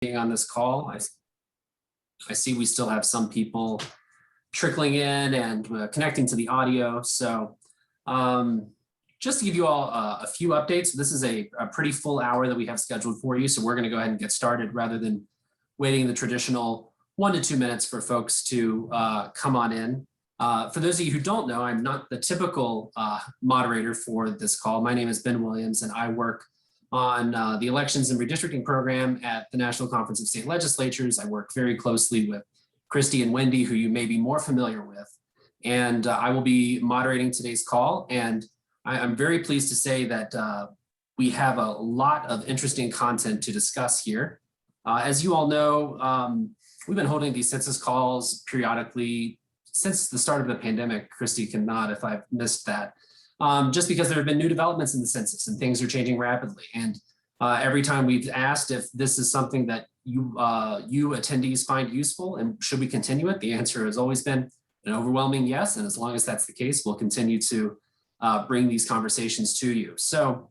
being on this call. I see we still have some people trickling in and connecting to the audio. So just to give you all a few updates, this is a pretty full hour that we have scheduled for you. So we're going to go ahead and get started rather than waiting the traditional 1 to 2 minutes for folks to come on in. For those of you who don't know, I'm not the typical moderator for this call. My name is Ben Williams, and I work on the elections and redistricting program at the National Conference of State Legislatures. I work very closely with Christy and Wendy, who you may be more familiar with. And I will be moderating today's call. And I'm very pleased to say that we have a lot of interesting content to discuss here. As you all know, we've been holding these census calls periodically since the start of the pandemic. Christy can nod if I've missed that. Just because there have been new developments in the census and things are changing rapidly. And every time we've asked if this is something that you attendees find useful and should we continue it, the answer has always been an overwhelming yes. And as long as that's the case, we'll continue to bring these conversations to you. So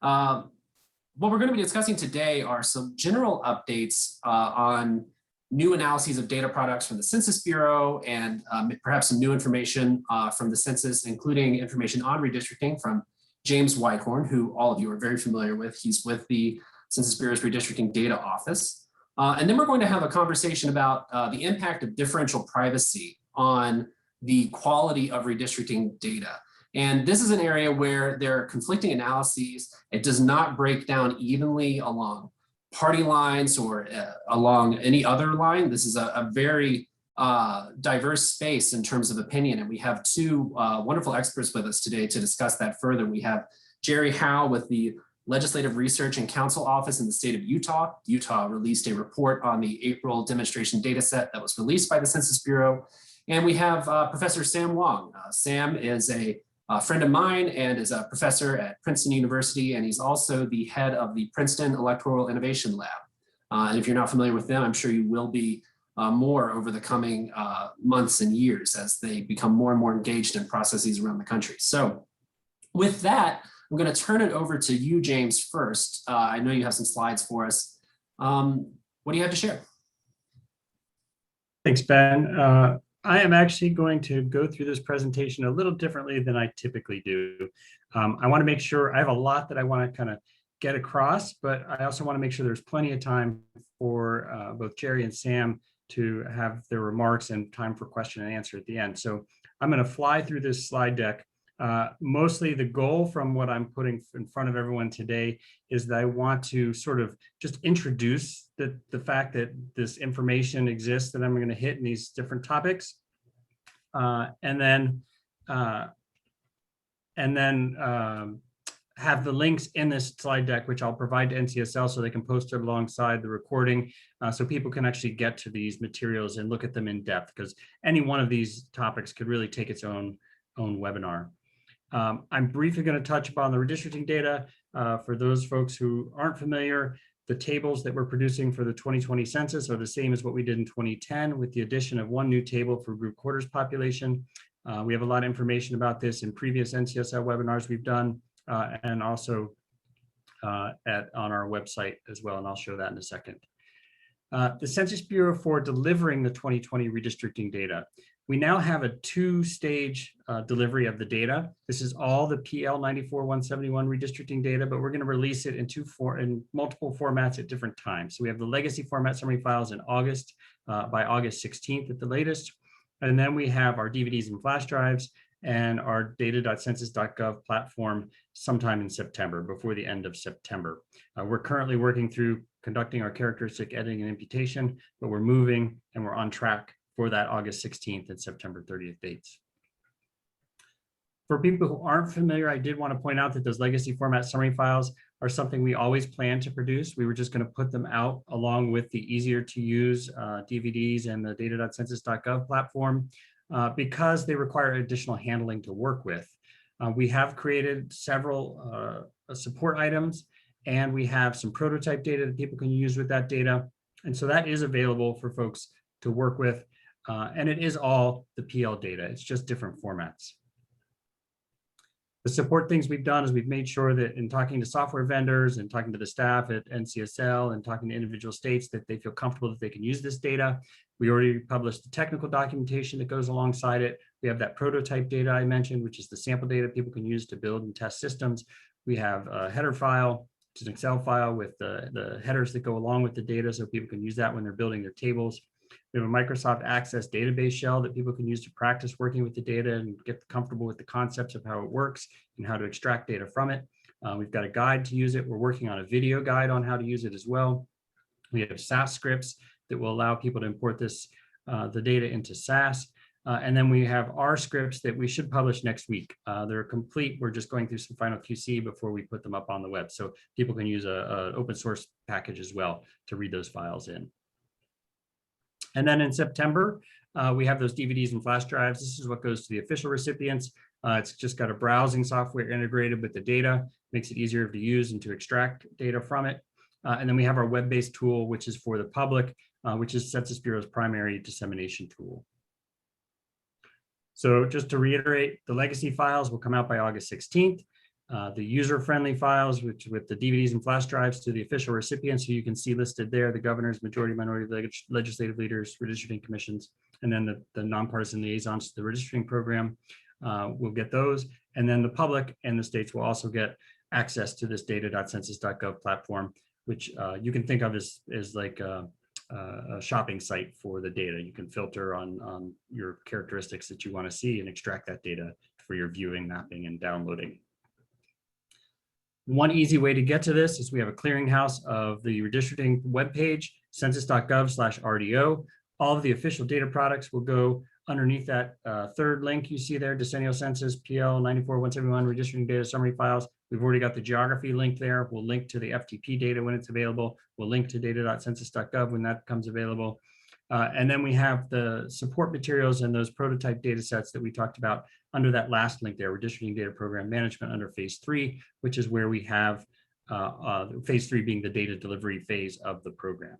what we're going to be discussing today are some general updates on new analyses of data products from the Census Bureau and perhaps some new information from the census, including information on redistricting from James Whitehorn, who all of you are very familiar with. He's with the Census Bureau's Redistricting Data Office. And then we're going to have a conversation about the impact of differential privacy on the quality of redistricting data. And this is an area where there are conflicting analyses. It does not break down evenly along party lines or along any other line. This is a very diverse space in terms of opinion. And we have two wonderful experts with us today to discuss that further. We have Jerry Howe with the Legislative Research and Counsel Office in the state of Utah. Utah released a report on the April demonstration data set that was released by the Census Bureau. And we have Professor Sam Wong. Sam is a friend of mine and is a professor at Princeton University, and he's also the head of the Princeton Electoral Innovation Lab. And if you're not familiar with them, I'm sure you will be more over the coming months and years as they become more and more engaged in processes around the country. So with that, I'm going to turn it over to you, James, first. I know you have some slides for us. What do you have to share? Thanks, Ben. I am actually going to go through this presentation a little differently than I typically do. I want to make sure I have a lot that I want to kind of get across, but I also want to make sure there's plenty of time for both Jerry and Sam to have their remarks and time for question and answer at the end. So I'm going to fly through this slide deck. Mostly the goal from what I'm putting in front of everyone today is that I want to sort of just introduce the fact that this information exists that I'm going to hit in these different topics, and then have the links in this slide deck, which I'll provide to NCSL so they can post it alongside the recording, so people can actually get to these materials and look at them in depth, because any one of these topics could really take its own webinar. I'm briefly going to touch upon the redistricting data. For those folks who aren't familiar, the tables that we're producing for the 2020 census are the same as what we did in 2010, with the addition of one new table for group quarters population. We have a lot of information about this in previous NCSL webinars we've done, and also on our website as well, and I'll show that in a second. The Census Bureau for delivering the 2020 redistricting data. We now have a two-stage delivery of the data. This is all the PL 94-171 redistricting data, but we're going to release it in multiple formats at different times. So we have the legacy format summary files in August, by August 16th at the latest. And then we have our DVDs and flash drives and our data.census.gov platform sometime in September, before the end of September. We're currently working through conducting our characteristic editing and imputation, but we're moving and we're on track for that August 16th and September 30th dates. For people who aren't familiar, I did want to point out that those legacy format summary files are something we always plan to produce. We were just going to put them out along with the easier to use DVDs and the data.census.gov platform because they require additional handling to work with. We have created several support items, and we have some prototype data that people can use with that data. And so that is available for folks to work with. And it is all the PL data. It's just different formats. The support things we've done is we've made sure that in talking to software vendors and talking to the staff at NCSL and talking to individual states that they feel comfortable that they can use this data. We already published the technical documentation that goes alongside it. We have that prototype data I mentioned, which is the sample data people can use to build and test systems. We have a header file, which is an Excel file with the headers that go along with the data so people can use that when they're building their tables. We have a Microsoft Access database shell that people can use to practice working with the data and get comfortable with the concepts of how it works and how to extract data from it. We've got a guide to use it. We're working on a video guide on how to use it as well. We have SAS scripts that will allow people to import the data into SAS. And then we have R scripts that we should publish next week. They're complete. We're just going through some final QC before we put them up on the web. So people can use an open source package as well to read those files in. And then in September, we have those DVDs and flash drives. This is what goes to the official recipients. It's just got a browsing software integrated with the data, makes it easier to use and to extract data from it. And then we have our web-based tool, which is for the public, which is Census Bureau's primary dissemination tool. So just to reiterate, the legacy files will come out by August 16th. The user-friendly files, which with the DVDs and flash drives to the official recipients, who you can see listed there, the governors, majority, minority, legislative leaders, redistricting commissions, and then the nonpartisan liaisons to the redistricting program will get those. And then the public and the states will also get access to this data.census.gov platform, which you can think of as like a shopping site for the data. You can filter on your characteristics that you want to see and extract that data for your viewing, mapping, and downloading. One easy way to get to this is we have a clearinghouse of the redistricting webpage, census.gov/RDO. All of the official data products will go underneath that third link you see there, Decennial Census, PL 94-171, redistricting data summary files. We've already got the geography link there. We'll link to the FTP data when it's available. We'll link to data.census.gov when that becomes available. And then we have the support materials and those prototype data sets that we talked about under that last link there, Redistricting Data Program Management under phase 3, which is where we have phase 3 being the data delivery phase of the program.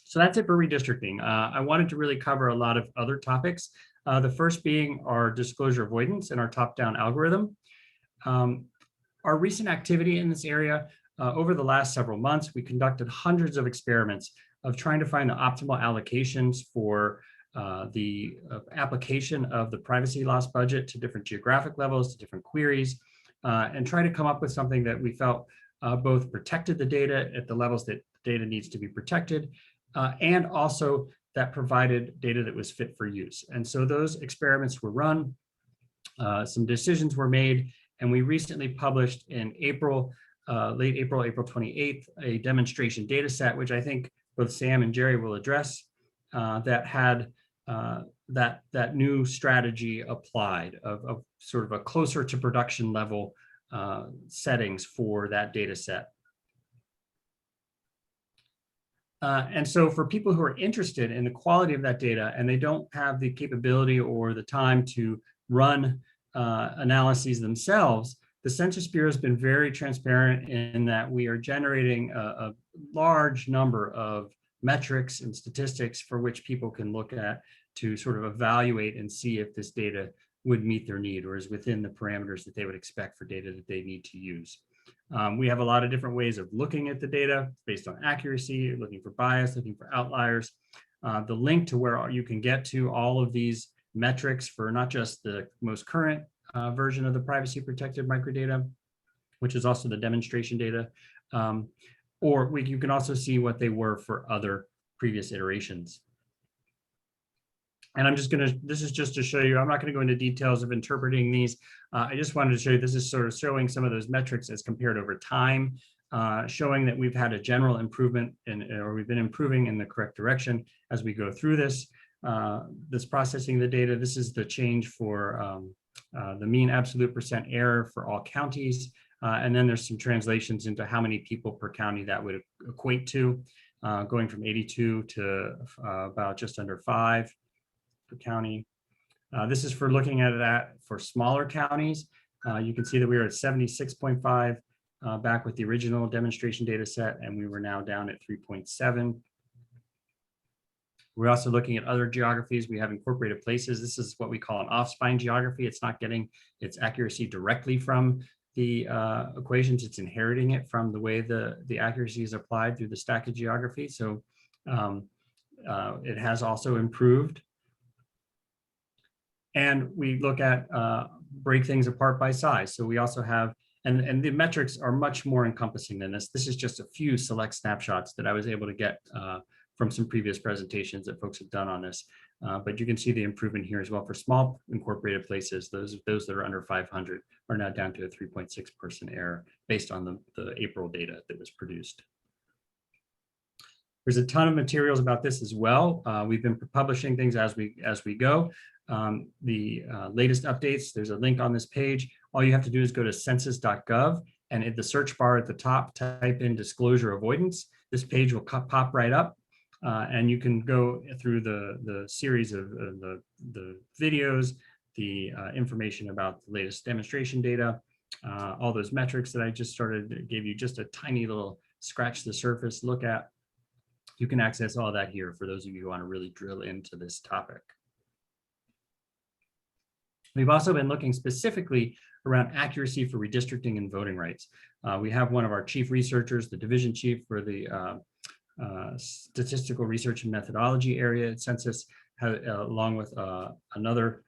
So that's it for redistricting. I wanted to really cover a lot of other topics. The first being our disclosure avoidance and our top-down algorithm. Our recent activity in this area, over the last several months, we conducted hundreds of experiments of trying to find the optimal allocations for the application of the privacy loss budget to different geographic levels, to different queries, and try to come up with something that we felt both protected the data at the levels that data needs to be protected, and also that provided data that was fit for use. And so those experiments were run, some decisions were made, and we recently published in April, late April, April 28th, a demonstration data set, which I think both Sam and Jerry will address, that had that new strategy applied of sort of a closer to production level settings for that data set. And so for people who are interested in the quality of that data and they don't have the capability or the time to run analyses themselves, the Census Bureau has been very transparent in that we are generating a large number of metrics and statistics for which people can look at to sort of evaluate and see if this data would meet their need or is within the parameters that they would expect for data that they need to use. We have a lot of different ways of looking at the data based on accuracy, looking for bias, looking for outliers. The link to where you can get to all of these metrics for not just the most current version of the privacy protected microdata, which is also the demonstration data, or you can also see what they were for other previous iterations. And I'm just this is just to show you, I'm not gonna go into details of interpreting these. I just wanted to show you, this is sort of showing some of those metrics as compared over time, showing that we've had a general improvement or we've been improving in the correct direction as we go through this processing the data. This is the change for the mean absolute % error for all counties. And then there's some translations into how many people per county that would equate to, going from 82 to about just under 5 per county. This is for looking at that for smaller counties. You can see that we were at 76.5 back with the original demonstration data set, and we were now down at 3.7. We're also looking at other geographies. We have incorporated places. This is what we call an off-spine geography. It's not getting its accuracy directly from the equations. It's inheriting it from the way the accuracy is applied through the stacked geography. So it has also improved. And we look at break things apart by size. So we also have, and the metrics are much more encompassing than this. This is just a few select snapshots that I was able to get from some previous presentations that folks have done on this. But you can see the improvement here as well for small incorporated places. Those that are under 500 are now down to a 3.6 person error based on the April data that was produced. There's a ton of materials about this as well. We've been publishing things as we go. The latest updates, there's a link on this page. All you have to do is go to census.gov, and in the search bar at the top, type in disclosure avoidance. This page will pop right up, and you can go through the series of the videos, the information about the latest demonstration data, all those metrics that I just gave you just a tiny little scratch the surface look at. You can access all that here for those of you who want to really drill into this topic. We've also been looking specifically around accuracy for redistricting and voting rights. We have one of our chief researchers, the division chief for the statistical research and methodology area at Census, along with another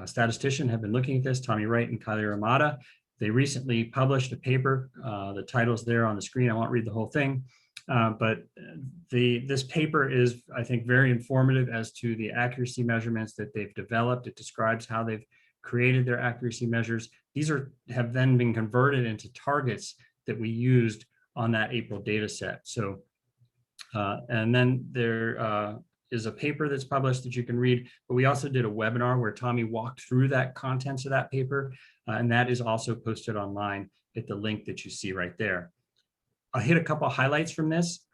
statistician, have been looking at this, Tommy Wright and Kylie Ramada. They recently published a paper. The title's there on the screen. I won't read the whole thing. But this paper is, I think, very informative as to the accuracy measurements that they've developed. It describes how they've created their accuracy measures. These have then been converted into targets that we used on that April data set. So, and then there is a paper that's published that you can read, but we also did a webinar where Tommy walked through that contents of that paper, and that is also posted online at the link that you see right there. I'll hit a couple of highlights from this.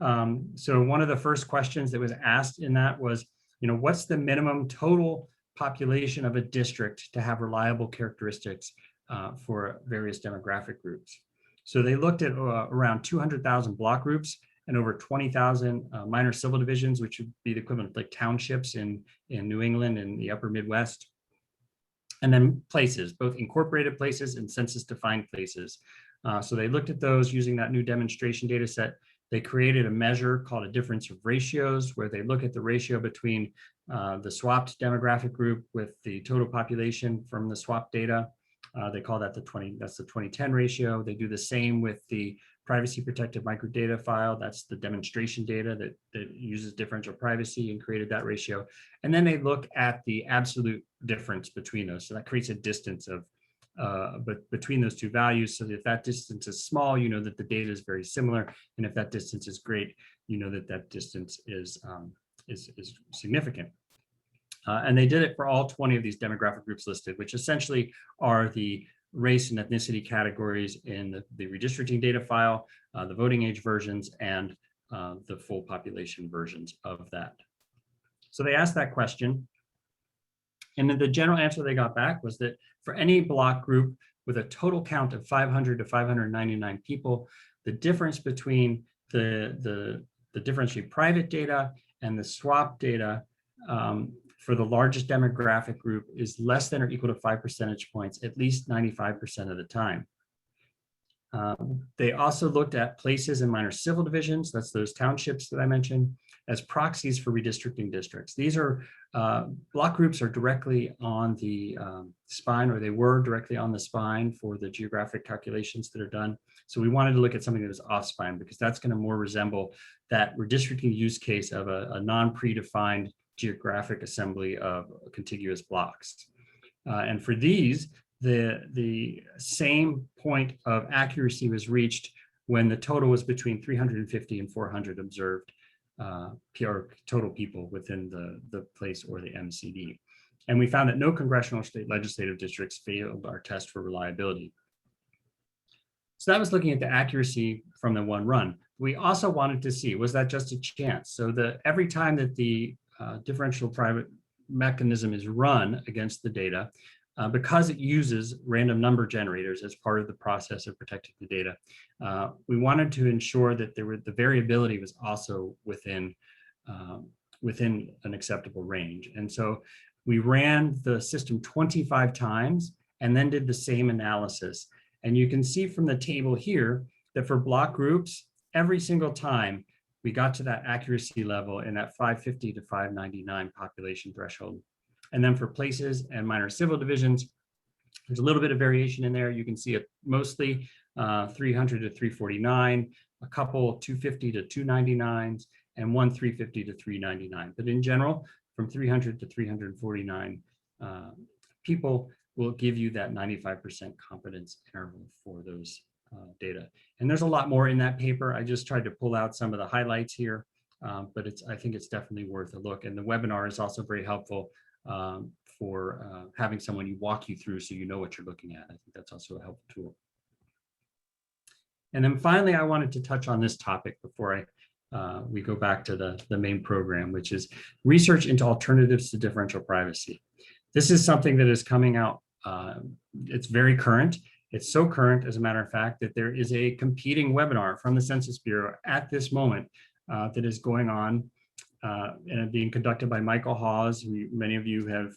So one of the first questions that was asked in that was, what's the minimum total population of a district to have reliable characteristics for various demographic groups? So they looked at around 200,000 block groups and over 20,000 minor civil divisions, which would be the equivalent of like townships in New England and the upper Midwest. And then places, both incorporated places and census defined places. So they looked at those using that new demonstration data set. They created a measure called a difference of ratios, where they look at the ratio between the swapped demographic group with the total population from the swap data. They call that that's the 2010 ratio. They do the same with the privacy protected microdata file. That's the demonstration data that uses differential privacy and created that ratio. And then they look at the absolute difference between those. So that creates a distance of but between those two values, so that if that distance is small, you know that the data is very similar, and if that distance is great, you know that that distance is significant. And they did it for all 20 of these demographic groups listed, which essentially are the race and ethnicity categories in the redistricting data file, the voting age versions, and the full population versions of that. So they asked that question. And then the general answer they got back was that for any block group with a total count of 500 to 599 people, the difference between the differentially private data and the swap data for the largest demographic group is less than or equal to 5 percentage points, at least 95% of the time. They also looked at places in minor civil divisions, that's those townships that I mentioned, as proxies for redistricting districts. These are block groups are directly on the spine, or they were directly on the spine for the geographic calculations that are done. So we wanted to look at something that was off spine, because that's going to more resemble that redistricting use case of a non-predefined geographic assembly of contiguous blocks. And for these, the same point of accuracy was reached when the total was between 350 and 400 observed PR total people within the place or the MCD. And we found that no congressional or state legislative districts failed our test for reliability. So that was looking at the accuracy from the one run. We also wanted to see, was that just a chance? So every time that the differential private mechanism is run against the data, because it uses random number generators as part of the process of protecting the data, we wanted to ensure that the variability was also within within an acceptable range. And so we ran the system 25 times and then did the same analysis. And you can see from the table here that for block groups, every single time we got to that accuracy level in that 550 to 599 population threshold. And then for places and minor civil divisions, there's a little bit of variation in there. You can see it mostly 300 to 349, a couple 250 to 299s, and one 350 to 399. But in general, from 300 to 349, people will give you that 95% confidence interval for those data. And there's a lot more in that paper. I just tried to pull out some of the highlights here, but I think it's definitely worth a look. And the webinar is also very helpful for having someone walk you through so you know what you're looking at. I think that's also a helpful tool. And then finally, I wanted to touch on this topic before we go back to the main program, which is research into alternatives to differential privacy. This is something that is coming out. It's very current. It's so current, as a matter of fact, that there is a competing webinar from the Census Bureau at this moment that is going on and being conducted by Michael Hawes, who many of you have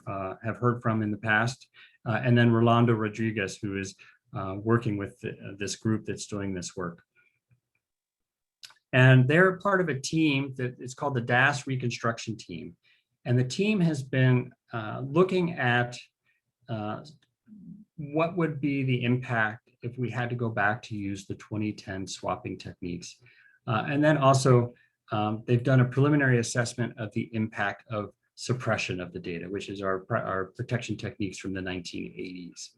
heard from in the past, and then Rolando Rodriguez, who is working with this group that's doing this work. And they're part of a team that is called the DAS Reconstruction Team. And the team has been looking at what would be the impact if we had to go back to use the 2010 swapping techniques. And then also, they've done a preliminary assessment of the impact of suppression of the data, which is our protection techniques from the 1980s.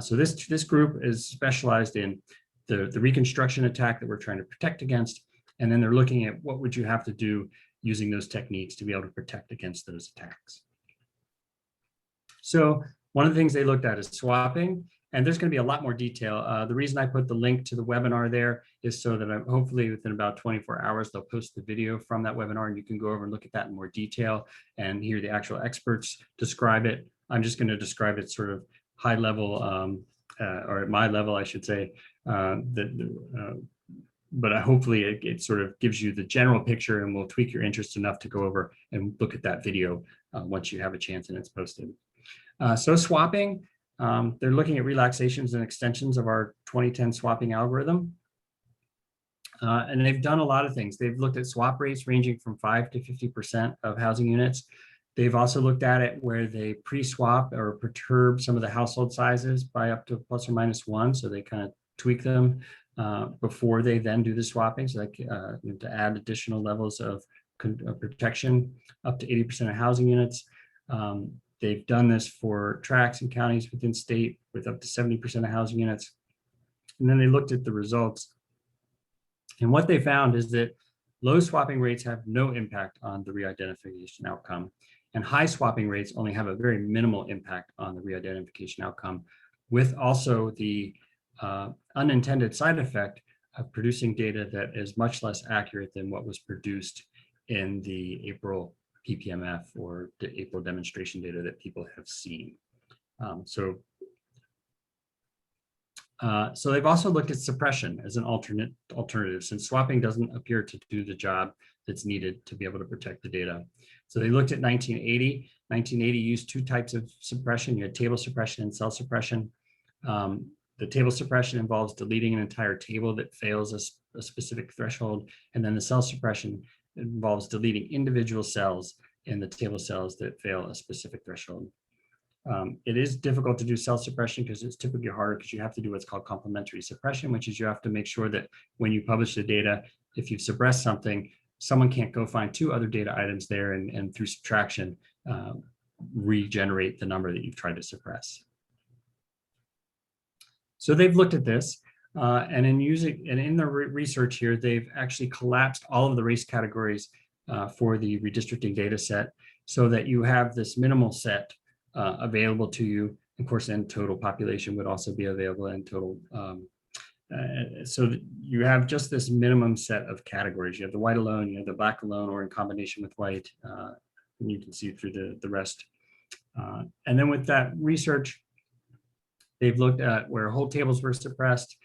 So this group is specialized in the reconstruction attack that we're trying to protect against. And then they're looking at what would you have to do using those techniques to be able to protect against those attacks. So one of the things they looked at is swapping, and there's going to be a lot more detail. The reason I put the link to the webinar there is so that hopefully within about 24 hours, they'll post the video from that webinar and you can go over and look at that in more detail and hear the actual experts describe it. I'm just going to describe it sort of high level, or at my level, I should say, but hopefully it sort of gives you the general picture and will tweak your interest enough to go over and look at that video once you have a chance and it's posted. So swapping, they're looking at relaxations and extensions of our 2010 swapping algorithm. And they've done a lot of things. They've looked at swap rates ranging from 5 to 50% of housing units. They've also looked at it where they pre-swap or perturb some of the household sizes by up to ±1. So they kind of tweak them before they then do the swapping. So like to add additional levels of protection up to 80% of housing units. They've done this for tracts and counties within state with up to 70% of housing units. And then they looked at the results. And what they found is that low swapping rates have no impact on the re-identification outcome. And high swapping rates only have a very minimal impact on the re-identification outcome, with also the unintended side effect of producing data that is much less accurate than what was produced in the April PPMF or the April demonstration data that people have seen. So they've also looked at suppression as an alternative, since swapping doesn't appear to do the job that's needed to be able to protect the data. So they looked at 1980. 1980 used two types of suppression. You had table suppression and cell suppression. The table suppression involves deleting an entire table that fails a specific threshold. And then the cell suppression involves deleting individual cells in the table cells that fail a specific threshold. It is difficult to do cell suppression because it's typically harder because you have to do what's called complementary suppression, which is you have to make sure that when you publish the data, if you've suppressed something, someone can't go find two other data items there and through subtraction, regenerate the number that you've tried to suppress. So they've looked at this and in their research here, they've actually collapsed all of the race categories for the redistricting data set so that you have this minimal set available to you. Of course, then total population would also be available in total. So that you have just this minimum set of categories. You have the white alone, you have the black alone, or in combination with white. And you can see through the rest. And then with that research, they've looked at where whole tables were suppressed,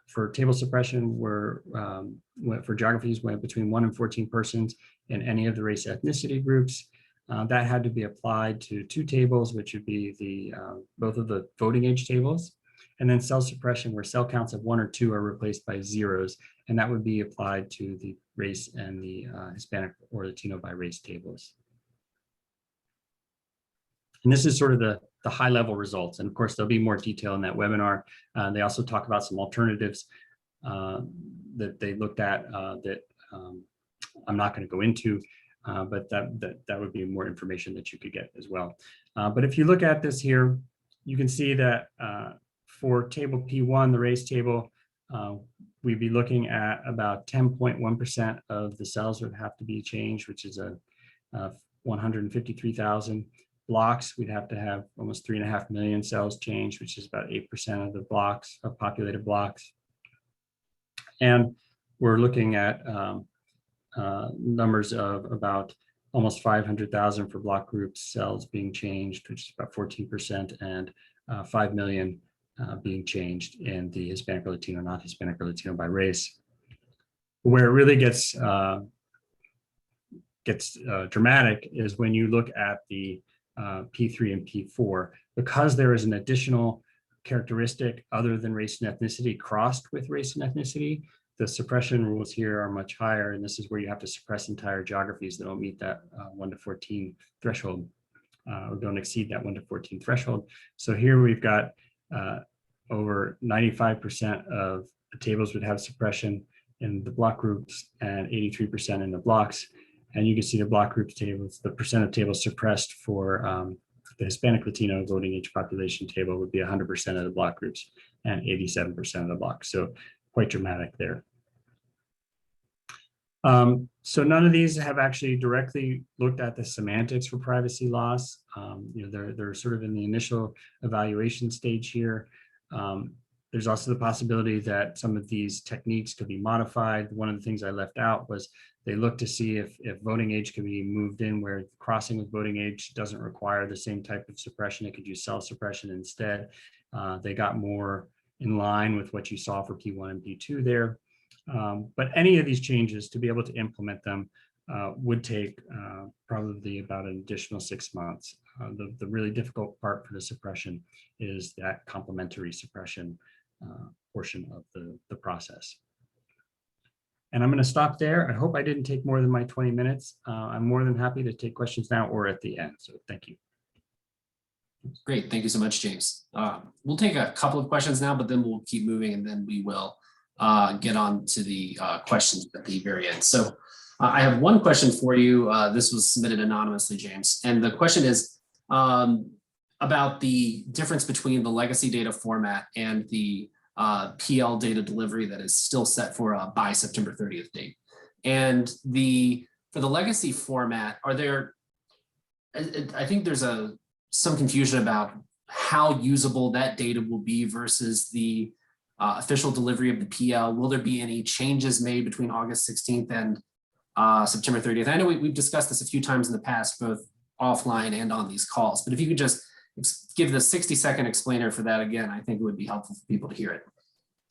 for table suppression for geographies went between 1 and 14 persons in any of the race ethnicity groups. That had to be applied to 2 tables, which would be the both of the voting age tables, and then cell suppression where cell counts of 1 or 2 are replaced by zeros, and that would be applied to the race and the Hispanic or Latino by race tables. And this is sort of the high level results. And of course, there'll be more detail in that webinar. They also talk about some alternatives that they looked at that I'm not going to go into, but that would be more information that you could get as well. But if you look at this here, you can see that for table P1, the race table, we'd be looking at about 10.1% of the cells would have to be changed, which is a 153,000 blocks. We'd have to have almost 3.5 million cells changed, which is about 8% of the blocks, of populated blocks. And we're looking at numbers of about almost 500,000 for block group cells being changed, which is about 14%, and 5 million being changed in the Hispanic or Latino, not Hispanic or Latino by race. Where it really gets dramatic is when you look at the P3 and P4, because there is an additional characteristic other than race and ethnicity crossed with race and ethnicity, the suppression rules here are much higher, and this is where you have to suppress entire geographies that don't meet that 1 to 14 threshold, or don't exceed that 1 to 14 threshold. So here we've got over 95% of the tables would have suppression in the block groups and 83% in the blocks. And you can see the block groups tables, the percent of tables suppressed for the Hispanic Latino voting age population table would be 100% of the block groups and 87% of the blocks. So quite dramatic there. So none of these have actually directly looked at the semantics for privacy loss. They're sort of in the initial evaluation stage here. There's also the possibility that some of these techniques could be modified. One of the things I left out was they looked to see if voting age could be moved in where crossing with voting age doesn't require the same type of suppression. It could use cell suppression instead. They got more in line with what you saw for P1 and P2 there. But any of these changes, to be able to implement them, would take probably about an additional 6 months. The really difficult part for the suppression is that complementary suppression portion of the process. And I'm going to stop there. I hope I didn't take more than my 20 minutes. I'm more than happy to take questions now or at the end. So thank you. Great. Thank you so much, James. We'll take a couple of questions now, but then we'll keep moving and then we will get on to the questions at the very end. So I have one question for you. This was submitted anonymously, James. And the question is about the difference between the legacy data format and the PL data delivery that is still set for a by September 30th date. And for the legacy format, are there, I think there's some confusion about how usable that data will be versus the official delivery of the PL. Will there be any changes made between August 16th and September 30th? I know we've discussed this a few times in the past, both offline and on these calls, but if you could just give the 60-second explainer for that again, I think it would be helpful for people to hear it.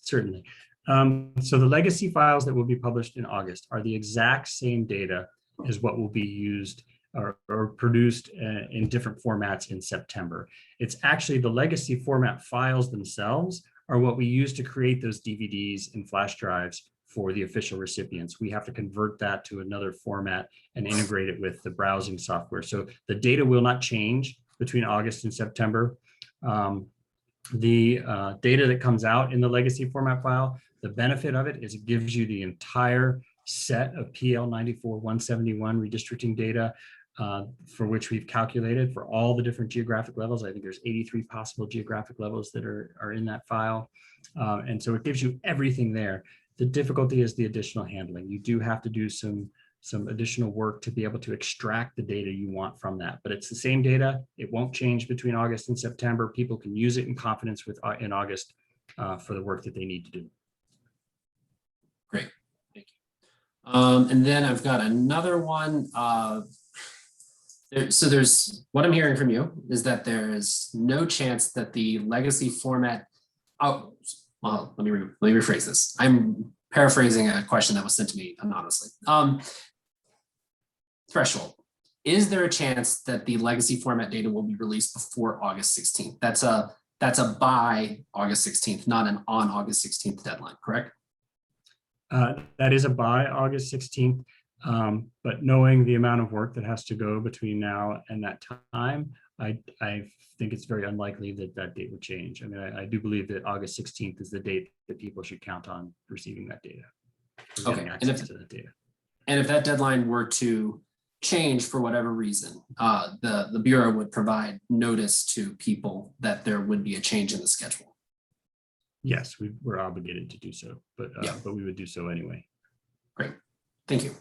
Certainly. So the legacy files that will be published in August are the exact same data as what will be used or produced in different formats in September. It's actually the legacy format files themselves are what we use to create those DVDs and flash drives for the official recipients. We have to convert that to another format and integrate it with the browsing software. So the data will not change between August and September. The data that comes out in the legacy format file, the benefit of it is it gives you the entire set of PL 94-171 redistricting data for which we've calculated for all the different geographic levels. I think there's 83 possible geographic levels that are in that file. And so it gives you everything there. The difficulty is the additional handling. You do have to do some additional work to be able to extract the data you want from that, but it's the same data. It won't change between August and September. People can use it in confidence in August for the work that they need to do. Great, thank you. And then I've got another one. So there's what I'm hearing from you is that there is no chance that the legacy format, well, well, let me rephrase this. I'm paraphrasing a question that was sent to me anonymously. Threshold. Is there a chance that the legacy format data will be released before August 16th? That's a by August 16th, not an on August 16th deadline, correct? That is a by August 16th, but knowing the amount of work that has to go between now and that time, I think it's very unlikely that that date would change. I mean, I do believe that August 16th is the date that people should count on receiving that data. Okay, access to that data. And if that deadline were to change for whatever reason, the Bureau would provide notice to people that there would be a change in the schedule. Yes, we're obligated to do so, but we would do so anyway. Great, thank you.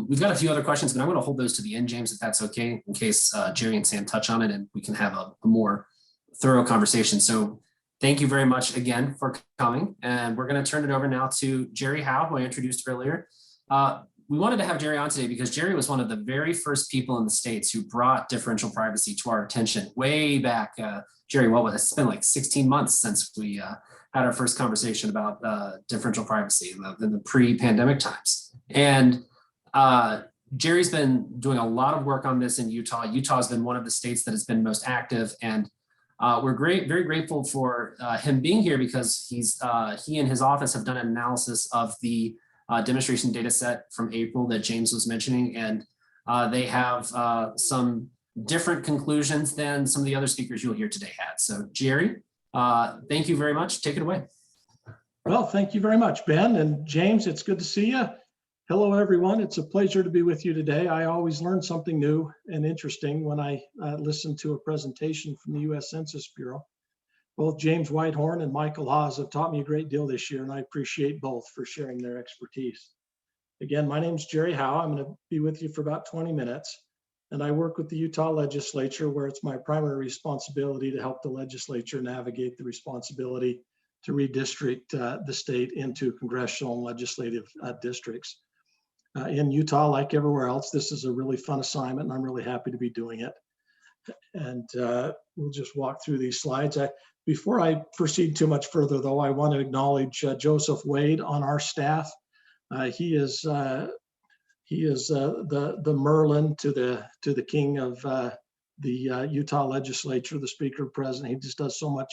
We've got a few other questions, but I'm going to hold those to the end, James, if that's okay, in case Jerry and Sam touch on it and we can have a more thorough conversation. So thank you very much again for coming. And we're going to turn it over now to Jerry Howe, who I introduced earlier. We wanted to have Jerry on today because Jerry was one of the very first people in the States who brought differential privacy to our attention way back. Jerry, what was it? It's been like 16 months since we had our first conversation about differential privacy in the pre-pandemic times. And Jerry's been doing a lot of work on this in Utah. Utah has been one of the states that has been most active, and we're very grateful for him being here because he and his office have done an analysis of the demonstration data set from April that James was mentioning, and they have some different conclusions than some of the other speakers you'll hear today had. So Jerry, thank you very much. Take it away. Well, thank you very much, Ben and James. It's good to see you. Hello, everyone. It's a pleasure to be with you today. I always learn something new and interesting when I listen to a presentation from the U.S. Census Bureau. Both James Whitehorn and Michael Haas have taught me a great deal this year, and I appreciate both for sharing their expertise. Again, my name is Jerry Howe. I'm going to be with you for about 20 minutes, and I work with the Utah legislature, where it's my primary responsibility to help the legislature navigate the responsibility to redistrict the state into congressional and legislative districts. In Utah, like everywhere else, this is a really fun assignment, and I'm really happy to be doing it. And we'll just walk through these slides. Before I proceed too much further, though, I want to acknowledge Joseph Wade on our staff. He is the Merlin to the king of the Utah legislature, the speaker, president. He just does so much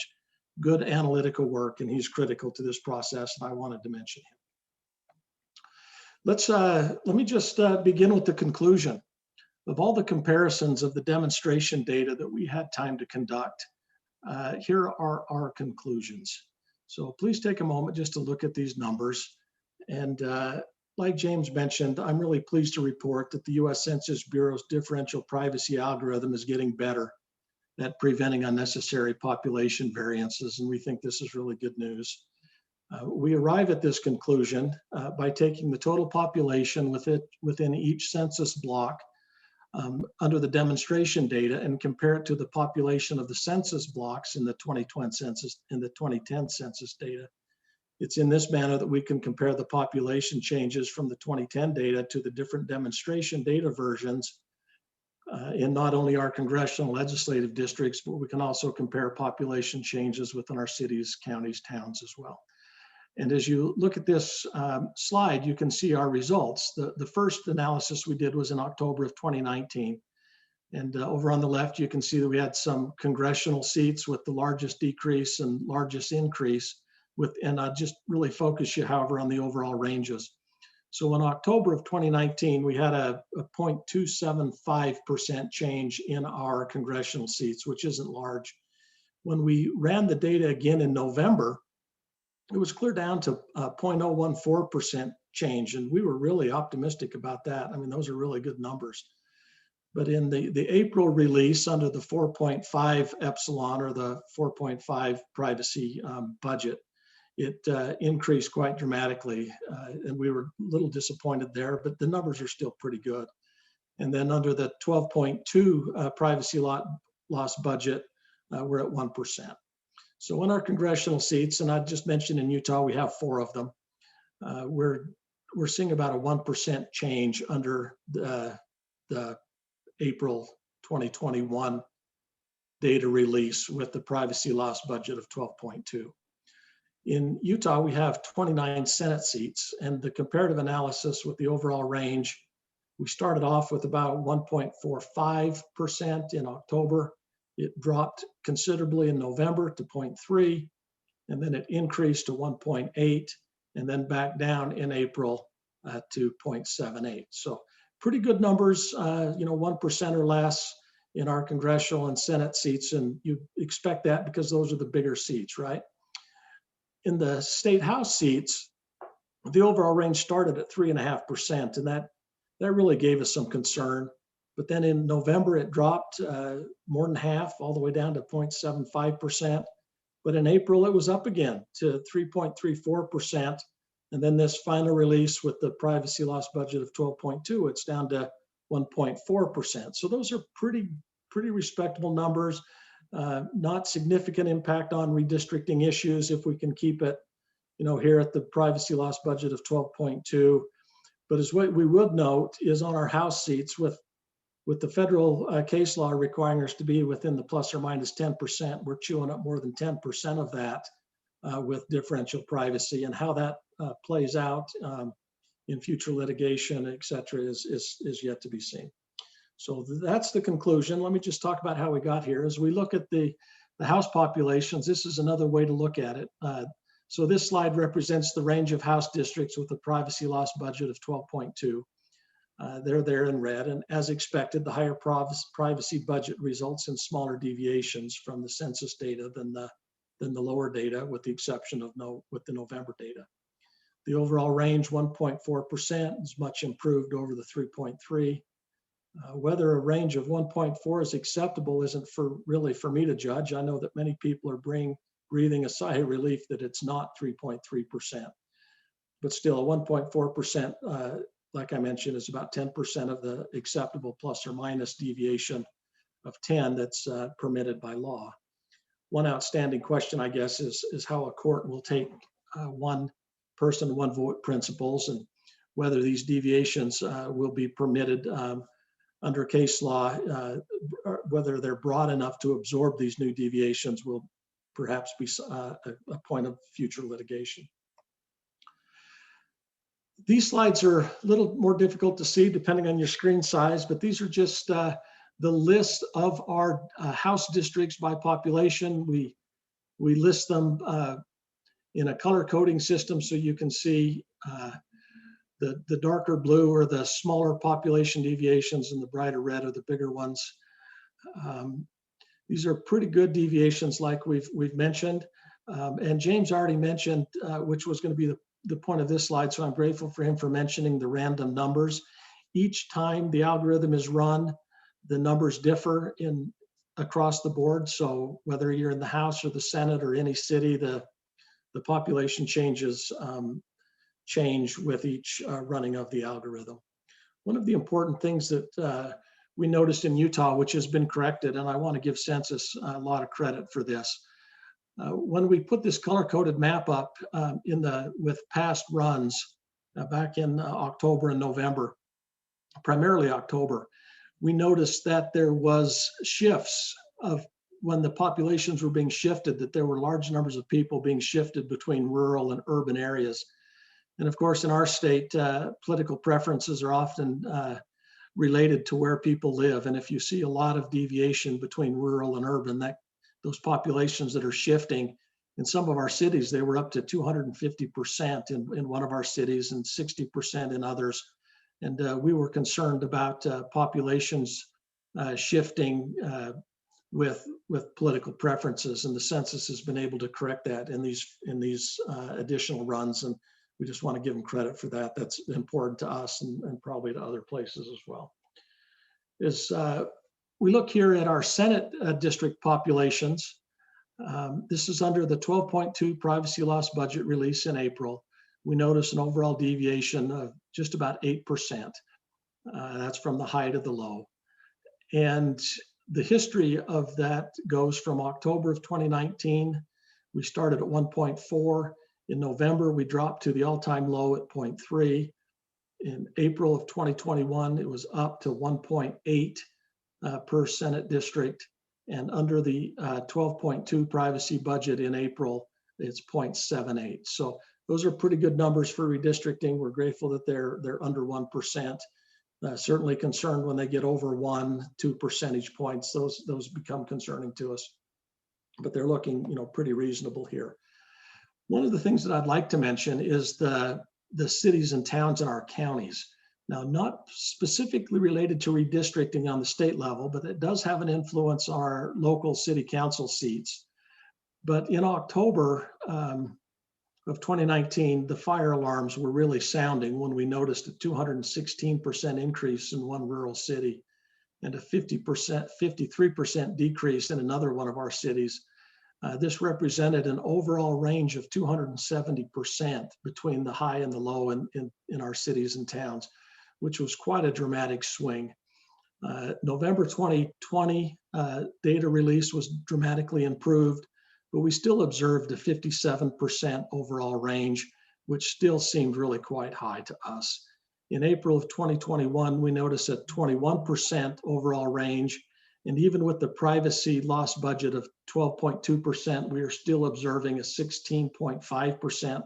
good analytical work, and he's critical to this process, and I wanted to mention him. Let me just begin with the conclusion. Of all the comparisons of the demonstration data that we had time to conduct, here are our conclusions. So please take a moment just to look at these numbers. And like James mentioned, I'm really pleased to report that the U.S. Census Bureau's differential privacy algorithm is getting better at preventing unnecessary population variances, and we think this is really good news. We arrive at this conclusion by taking the total population within each census block under the demonstration data and compare it to the population of the census blocks in the 2020 census and the 2010 census data. It's in this manner that we can compare the population changes from the 2010 data to the different demonstration data versions in not only our congressional legislative districts, but we can also compare population changes within our cities, counties, towns as well. And as you look at this slide, you can see our results. The first analysis we did was in October of 2019. And over on the left, you can see that we had some congressional seats with the largest decrease and largest increase. And I'll just really focus you, however, on the overall ranges. So in October of 2019, we had a 0.275% change in our congressional seats, which isn't large. When we ran the data again in November, it was clear down to 0.014% change, and we were really optimistic about that. I mean, those are really good numbers. But in the April release under the 4.5 epsilon, or the 4.5 privacy budget, it increased quite dramatically, and we were a little disappointed there, but the numbers are still pretty good. And then under the 12.2 privacy loss budget, we're at 1%. So in our congressional seats, and I just mentioned in Utah, we have 4 of them, we're seeing about a 1% change under the April 2021 data release with the privacy loss budget of 12.2. In Utah, we have 29 Senate seats, and the comparative analysis with the overall range, we started off with about 1.45% in October. It dropped considerably in November to 0.3, and then it increased to 1.8, and then back down in April to 0.78. So pretty good numbers, 1% or less in our congressional and Senate seats, and you expect that because those are the bigger seats, right? In the state House seats, the overall range started at 3.5%, and that really gave us some concern. But then in November, it dropped more than half, all the way down to 0.75%. But in April, it was up again to 3.34%. And then this final release with the privacy loss budget of 12.2, it's down to 1.4%. So those are pretty respectable numbers. Not significant impact on redistricting issues if we can keep it, here at the privacy loss budget of 12.2. But as what we would note is on our House seats with the federal case law requiring us to be within the plus or minus 10%, we're chewing up more than 10% of that with differential privacy, and how that plays out in future litigation, et cetera, is yet to be seen. So that's the conclusion. Let me just talk about how we got here. As we look at the House populations, this is another way to look at it. So this slide represents the range of House districts with a privacy loss budget of 12.2. They're there in red, and as expected, the higher privacy budget results in smaller deviations from the census data than the lower data, with the exception of the November data. The overall range, 1.4%, is much improved over the 3.3. Whether a range of 1.4 is acceptable isn't really for me to judge. I know that many people are breathing a sigh of relief that it's not 3.3%. But still, a 1.4%, like I mentioned, is about 10% of the acceptable plus or minus deviation of 10 that's permitted by law. One outstanding question, I guess, is how a court will take one person, one vote principles, and whether these deviations will be permitted under case law, whether they're broad enough to absorb these new deviations will perhaps be a point of future litigation. These slides are a little more difficult to see depending on your screen size, but these are just the list of our House districts by population. We list them in a color coding system so you can see the darker blue are the smaller population deviations and the brighter red are the bigger ones. These are pretty good deviations like we've mentioned. And James already mentioned, which was going to be the point of this slide, so I'm grateful for him for mentioning the random numbers. Each time the algorithm is run, the numbers differ across the board. So whether you're in the House or the Senate or any city, the population changes change with each running of the algorithm. One of the important things that we noticed in Utah, which has been corrected, and I want to give Census a lot of credit for this. When we put this color-coded map up with past runs back in October and November, primarily October, we noticed that there was shifts of when the populations were being shifted, that there were large numbers of people being shifted between rural and urban areas. And of course, in our state, political preferences are often related to where people live. And if you see a lot of deviation between rural and urban, those populations that are shifting, in some of our cities, they were up to 250% in one of our cities and 60% in others. And we were concerned about populations shifting with political preferences, and the census has been able to correct that in these additional runs, and we just want to give them credit for that. That's important to us and probably to other places as well. We look here at our Senate district populations. This is under the 12.2 privacy loss budget release in April. We notice an overall deviation of just about 8%. That's from the high to the low. And the history of that goes from October of 2019. We started at 1.4. In November, we dropped to the all-time low at 0.3. In April of 2021, it was up to 1.8 per Senate district. And under the 12.2 privacy budget in April, it's 0.78. So those are pretty good numbers for redistricting. We're grateful that they're under 1%. Certainly concerned when they get over 1-2 percentage points. Those become concerning to us. But they're looking, pretty reasonable here. One of the things that I'd like to mention is the cities and towns in our counties. Now, not specifically related to redistricting on the state level, but it does have an influence on our local city council seats. But in October of 2019, the fire alarms were really sounding when we noticed a 216% increase in one rural city and a 53% decrease in another one of our cities. This represented an overall range of 270% between the high and the low in our cities and towns, which was quite a dramatic swing. November 2020 data release was dramatically improved, but we still observed a 57% overall range, which still seemed really quite high to us. In April of 2021, we noticed a 21% overall range. And even with the privacy loss budget of 12.2%, we are still observing a 16.5%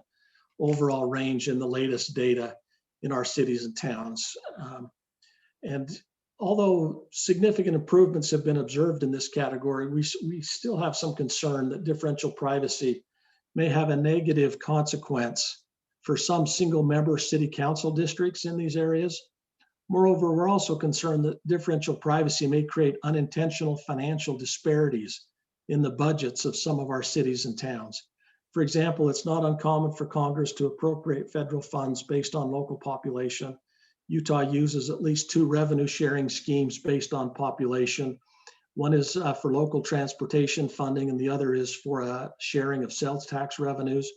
overall range in the latest data in our cities and towns. And although significant improvements have been observed in this category, we still have some concern that differential privacy may have a negative consequence for some single member city council districts in these areas. Moreover, we're also concerned that differential privacy may create unintentional financial disparities in the budgets of some of our cities and towns. For example, it's not uncommon for Congress to appropriate federal funds based on local population. Utah uses at least 2 revenue sharing schemes based on population. One is for local transportation funding, and the other is for a sharing of sales tax revenues.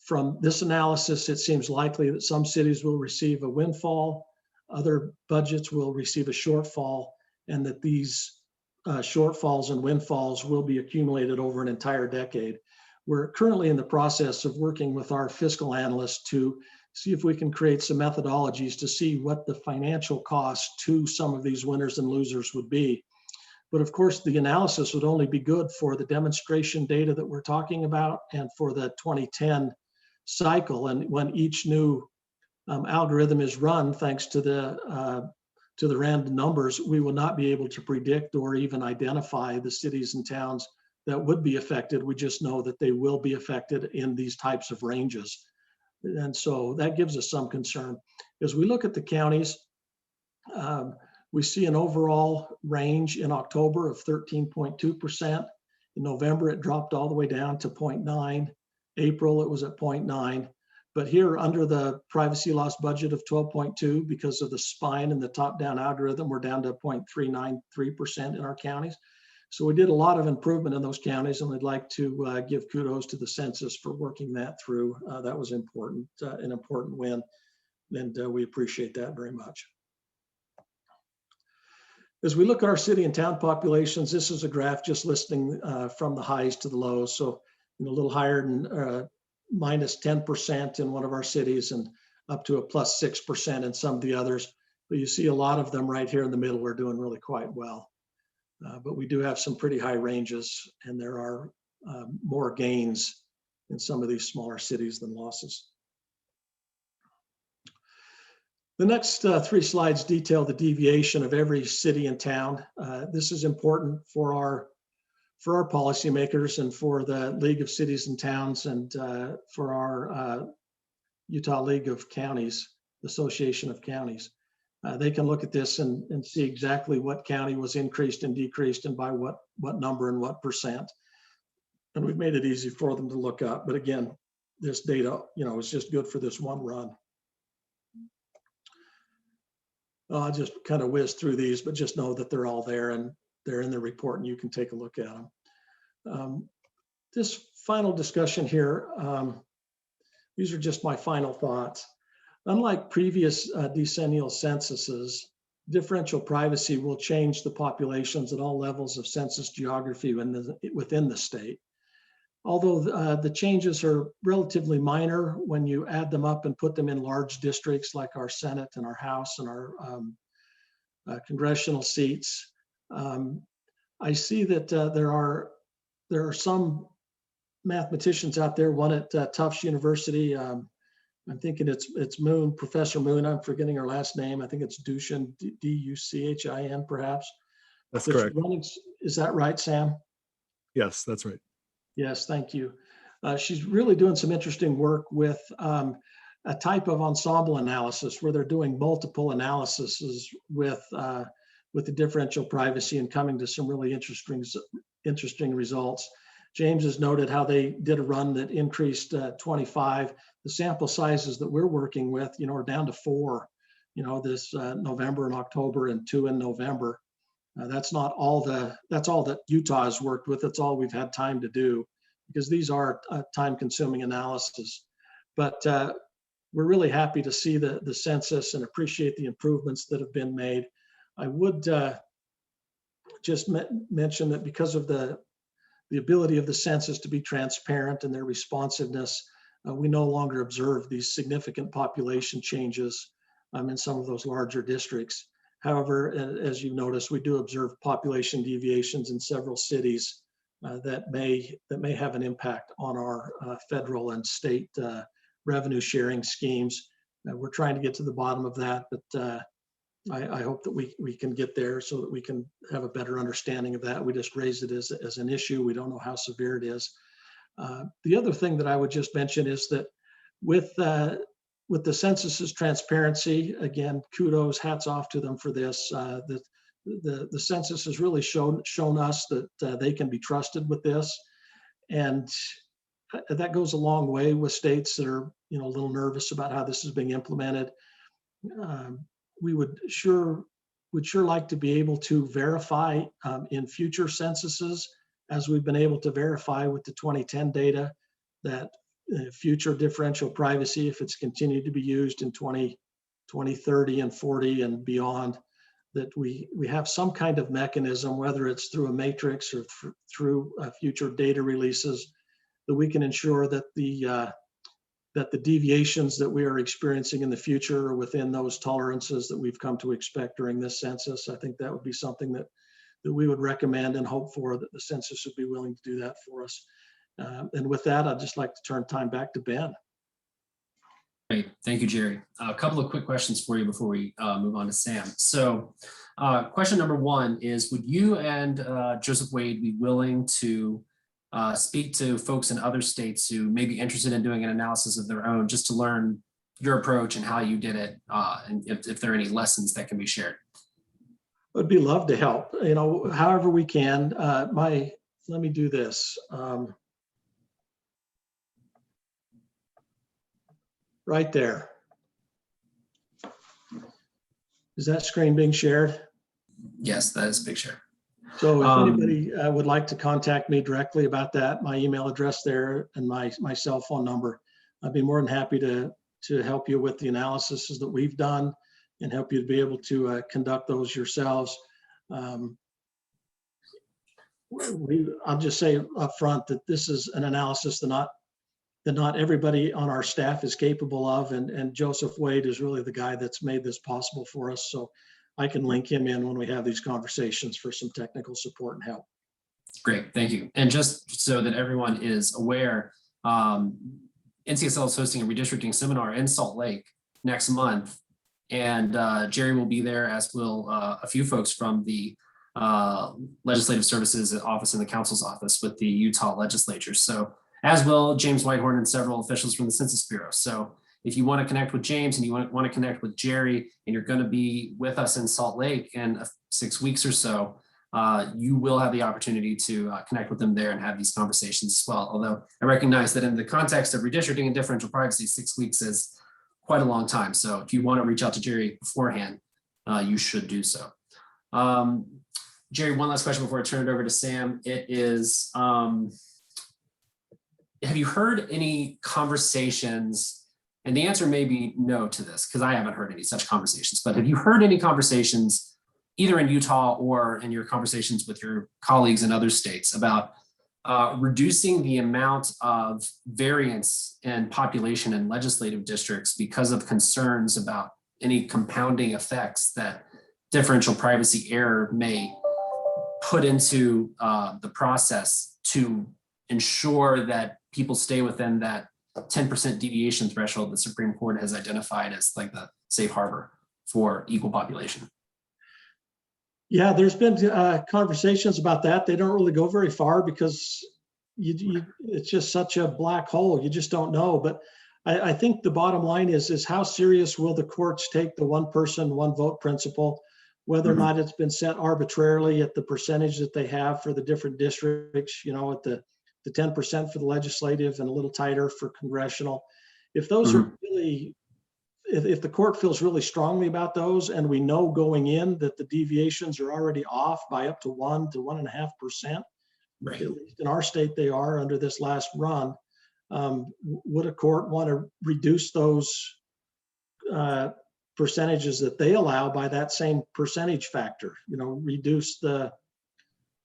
From this analysis, it seems likely that some cities will receive a windfall, other budgets will receive a shortfall, and that these shortfalls and windfalls will be accumulated over an entire decade. We're currently in the process of working with our fiscal analysts to see if we can create some methodologies to see what the financial cost to some of these winners and losers would be. But of course, the analysis would only be good for the demonstration data that we're talking about and for the 2010 cycle. And when each new algorithm is run, thanks to the random numbers, we will not be able to predict or even identify the cities and towns that would be affected. We just know that they will be affected in these types of ranges. And so that gives us some concern. As we look at the counties, we see an overall range in October of 13.2%. In November, it dropped all the way down to 0.9. April, it was at 0.9. But here under the privacy loss budget of 12.2, because of the spine and the top-down algorithm, we're down to 0.393% in our counties. So we did a lot of improvement in those counties, and we'd like to give kudos to the census for working that through. That was important, an important win, and we appreciate that very much. As we look at our city and town populations, this is a graph just listing from the highs to the lows. So a little higher than minus 10% in one of our cities and up to a plus 6% in some of the others. But you see a lot of them right here in the middle are doing really quite well. But we do have some pretty high ranges, and there are more gains in some of these smaller cities than losses. The next 3 slides detail the deviation of every city and town. This is important for our policymakers and for the League of Cities and Towns and for our Utah League of Counties, Association of Counties. They can look at this and see exactly what county was increased and decreased and by what number and what percent. And we've made it easy for them to look up. But again, this data, is just good for this one run. I'll just kind of whiz through these, but just know that they're all there and they're in the report and you can take a look at them. This final discussion here, these are just my final thoughts. Unlike previous decennial censuses, differential privacy will change the populations at all levels of census geography within the state. Although the changes are relatively minor when you add them up and put them in large districts like our Senate and our House and our congressional seats, I see that there are some mathematicians out there, one at Tufts University. I'm thinking it's Moon, Professor Moon. I'm forgetting her last name. I think it's Duchin, D-U-C-H-I-N, perhaps. That's correct. Is that right, Sam? Yes, that's right. Yes, thank you. She's really doing some interesting work with a type of ensemble analysis where they're doing multiple analyses with the differential privacy and coming to some really interesting results. James has noted how they did a run that increased 25. The sample sizes that we're working with, are down to 4, this November and October and 2 in November. That's all that Utah has worked with. That's all we've had time to do, because these are time-consuming analysis. But we're really happy to see the census and appreciate the improvements that have been made. I would just mention that because of the ability of the census to be transparent and their responsiveness, we no longer observe these significant population changes in some of those larger districts. However, as you notice, we do observe population deviations in several cities that may have an impact on our federal and state revenue sharing schemes. We're trying to get to the bottom of that, but I hope that we can get there so that we can have a better understanding of that. We just raised it as an issue. We don't know how severe it is. The other thing that I would just mention is that with the census's transparency, again, kudos, hats off to them for this. The census has really shown us that they can be trusted with this, and that goes a long way with states that are a little nervous about how this is being implemented. We would sure like to be able to verify in future censuses, as we've been able to verify with the 2010 data, that future differential privacy, if it's continued to be used in 2030 and 40 and beyond, that we have some kind of mechanism, whether it's through a matrix or through future data releases, that we can ensure that the deviations that we are experiencing in the future are within those tolerances that we've come to expect during this census. I think that would be something that we would recommend and hope for, that the census would be willing to do that for us. And with that, I'd just like to turn time back to Ben. Great, thank you, Jerry. A couple of quick questions for you before we move on to Sam. So question number 1 is, would you and Joseph Wade be willing to speak to folks in other states who may be interested in doing an analysis of their own, just to learn your approach and how you did it, and if there are any lessons that can be shared? Would be love to help, however we can. Let me do this. Right there. Is that screen being shared? Yes, that is a big share. So if anybody would like to contact me directly about that, my email address there and my cell phone number, I'd be more than happy to help you with the analyses that we've done and help you to be able to conduct those yourselves. I'll just say up front that this is an analysis that not everybody on our staff is capable of, and Joseph Wade is really the guy that's made this possible for us. So I can link him in when we have these conversations for some technical support and help. Great, thank you. And just so that everyone is aware, NCSL is hosting a redistricting seminar in Salt Lake next month, and Jerry will be there, as will a few folks from the Legislative Services Office and the Council's Office with the Utah Legislature. So, as will James Whitehorn and several officials from the Census Bureau. So if you want to connect with James and you want to connect with Jerry, and you're going to be with us in Salt Lake in 6 weeks or so, you will have the opportunity to connect with them there and have these conversations as well. Although I recognize that in the context of redistricting and differential privacy, 6 weeks is quite a long time. So if you want to reach out to Jerry beforehand, you should do so. Jerry, one last question before I turn it over to Sam. It is, have you heard any conversations, and the answer may be no to this, because I haven't heard any such conversations, but have you heard any conversations either in Utah or in your conversations with your colleagues in other states about reducing the amount of variance in population in legislative districts because of concerns about any compounding effects that differential privacy error may put into the process to ensure that people stay within that 10% deviation threshold the Supreme Court has identified as like the safe harbor for equal population. Yeah, there's been conversations about that. They don't really go very far because it's just such a black hole. You just don't know. But I think the bottom line is how serious will the courts take the one person, one vote principle, whether or not it's been set arbitrarily at the percentage that they have for the different districts, you know, at the 10% for the legislative and a little tighter for congressional. If those are really, if the court feels really strongly about those, and we know going in that the deviations are already off by up to 1 to 1.5%, Right. at least in our state they are under this last run, would a court want to reduce those percentages that they allow by that same percentage factor? You know, reduce the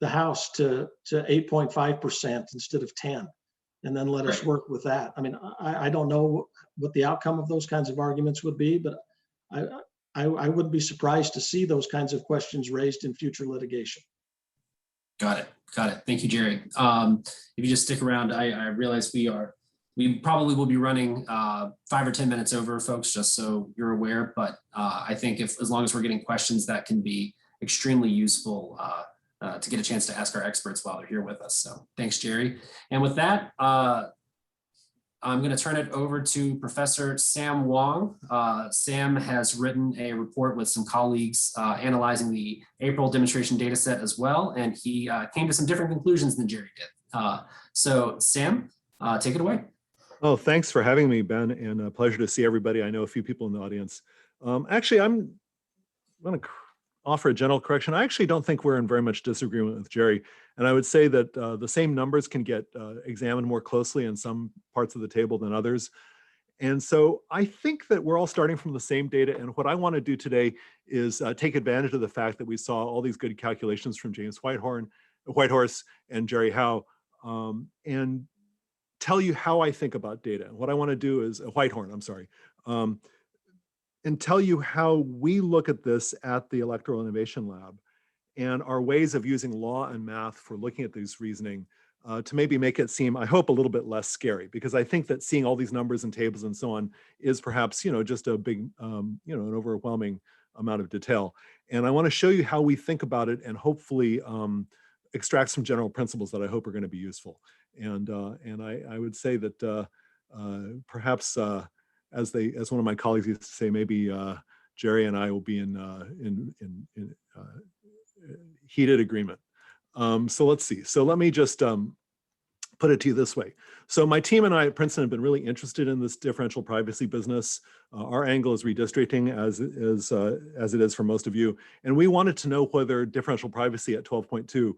House to 8.5% instead of 10, and then let us work with that. I mean, I don't know what the outcome of those kinds of arguments would be, but I wouldn't be surprised to see those kinds of questions raised in future litigation. Got it. Got it. Thank you, Jerry. If you just stick around, I realize we probably will be running 5 or 10 minutes over, folks, just so you're aware. But I think as long as we're getting questions, that can be extremely useful to get a chance to ask our experts while they're here with us. So thanks, Jerry. And with that, I'm going to turn it over to Professor Sam Wong. Sam has written a report with some colleagues analyzing the April demonstration data set as well, and he came to some different conclusions than Jerry did. So Sam, take it away. Oh, thanks for having me, Ben, and a pleasure to see everybody. I know a few people in the audience. Actually, I'm going to offer a general correction. I actually don't think we're in very much disagreement with Jerry. And I would say that the same numbers can get examined more closely in some parts of the table than others. And so I think that we're all starting from the same data. And what I want to do today is take advantage of the fact that we saw all these good calculations from James Whitehorse and Jerry Howe, and tell you how I think about data. What I want to do is Whitehorn, I'm sorry. And tell you how we look at this at the Electoral Innovation Lab and our ways of using law and math for looking at these reasoning to maybe make it seem, I hope, a little bit less scary, because I think that seeing all these numbers and tables and so on is perhaps, just a big, an overwhelming amount of detail. And I want to show you how we think about it and hopefully extract some general principles that I hope are going to be useful. And I would say that perhaps as one of my colleagues used to say, maybe Jerry and I will be in heated agreement. So let's see. So let me just put it to you this way. So my team and I at Princeton have been really interested in this differential privacy business. Our angle is redistricting, as it is for most of you. And we wanted to know whether differential privacy at 12.2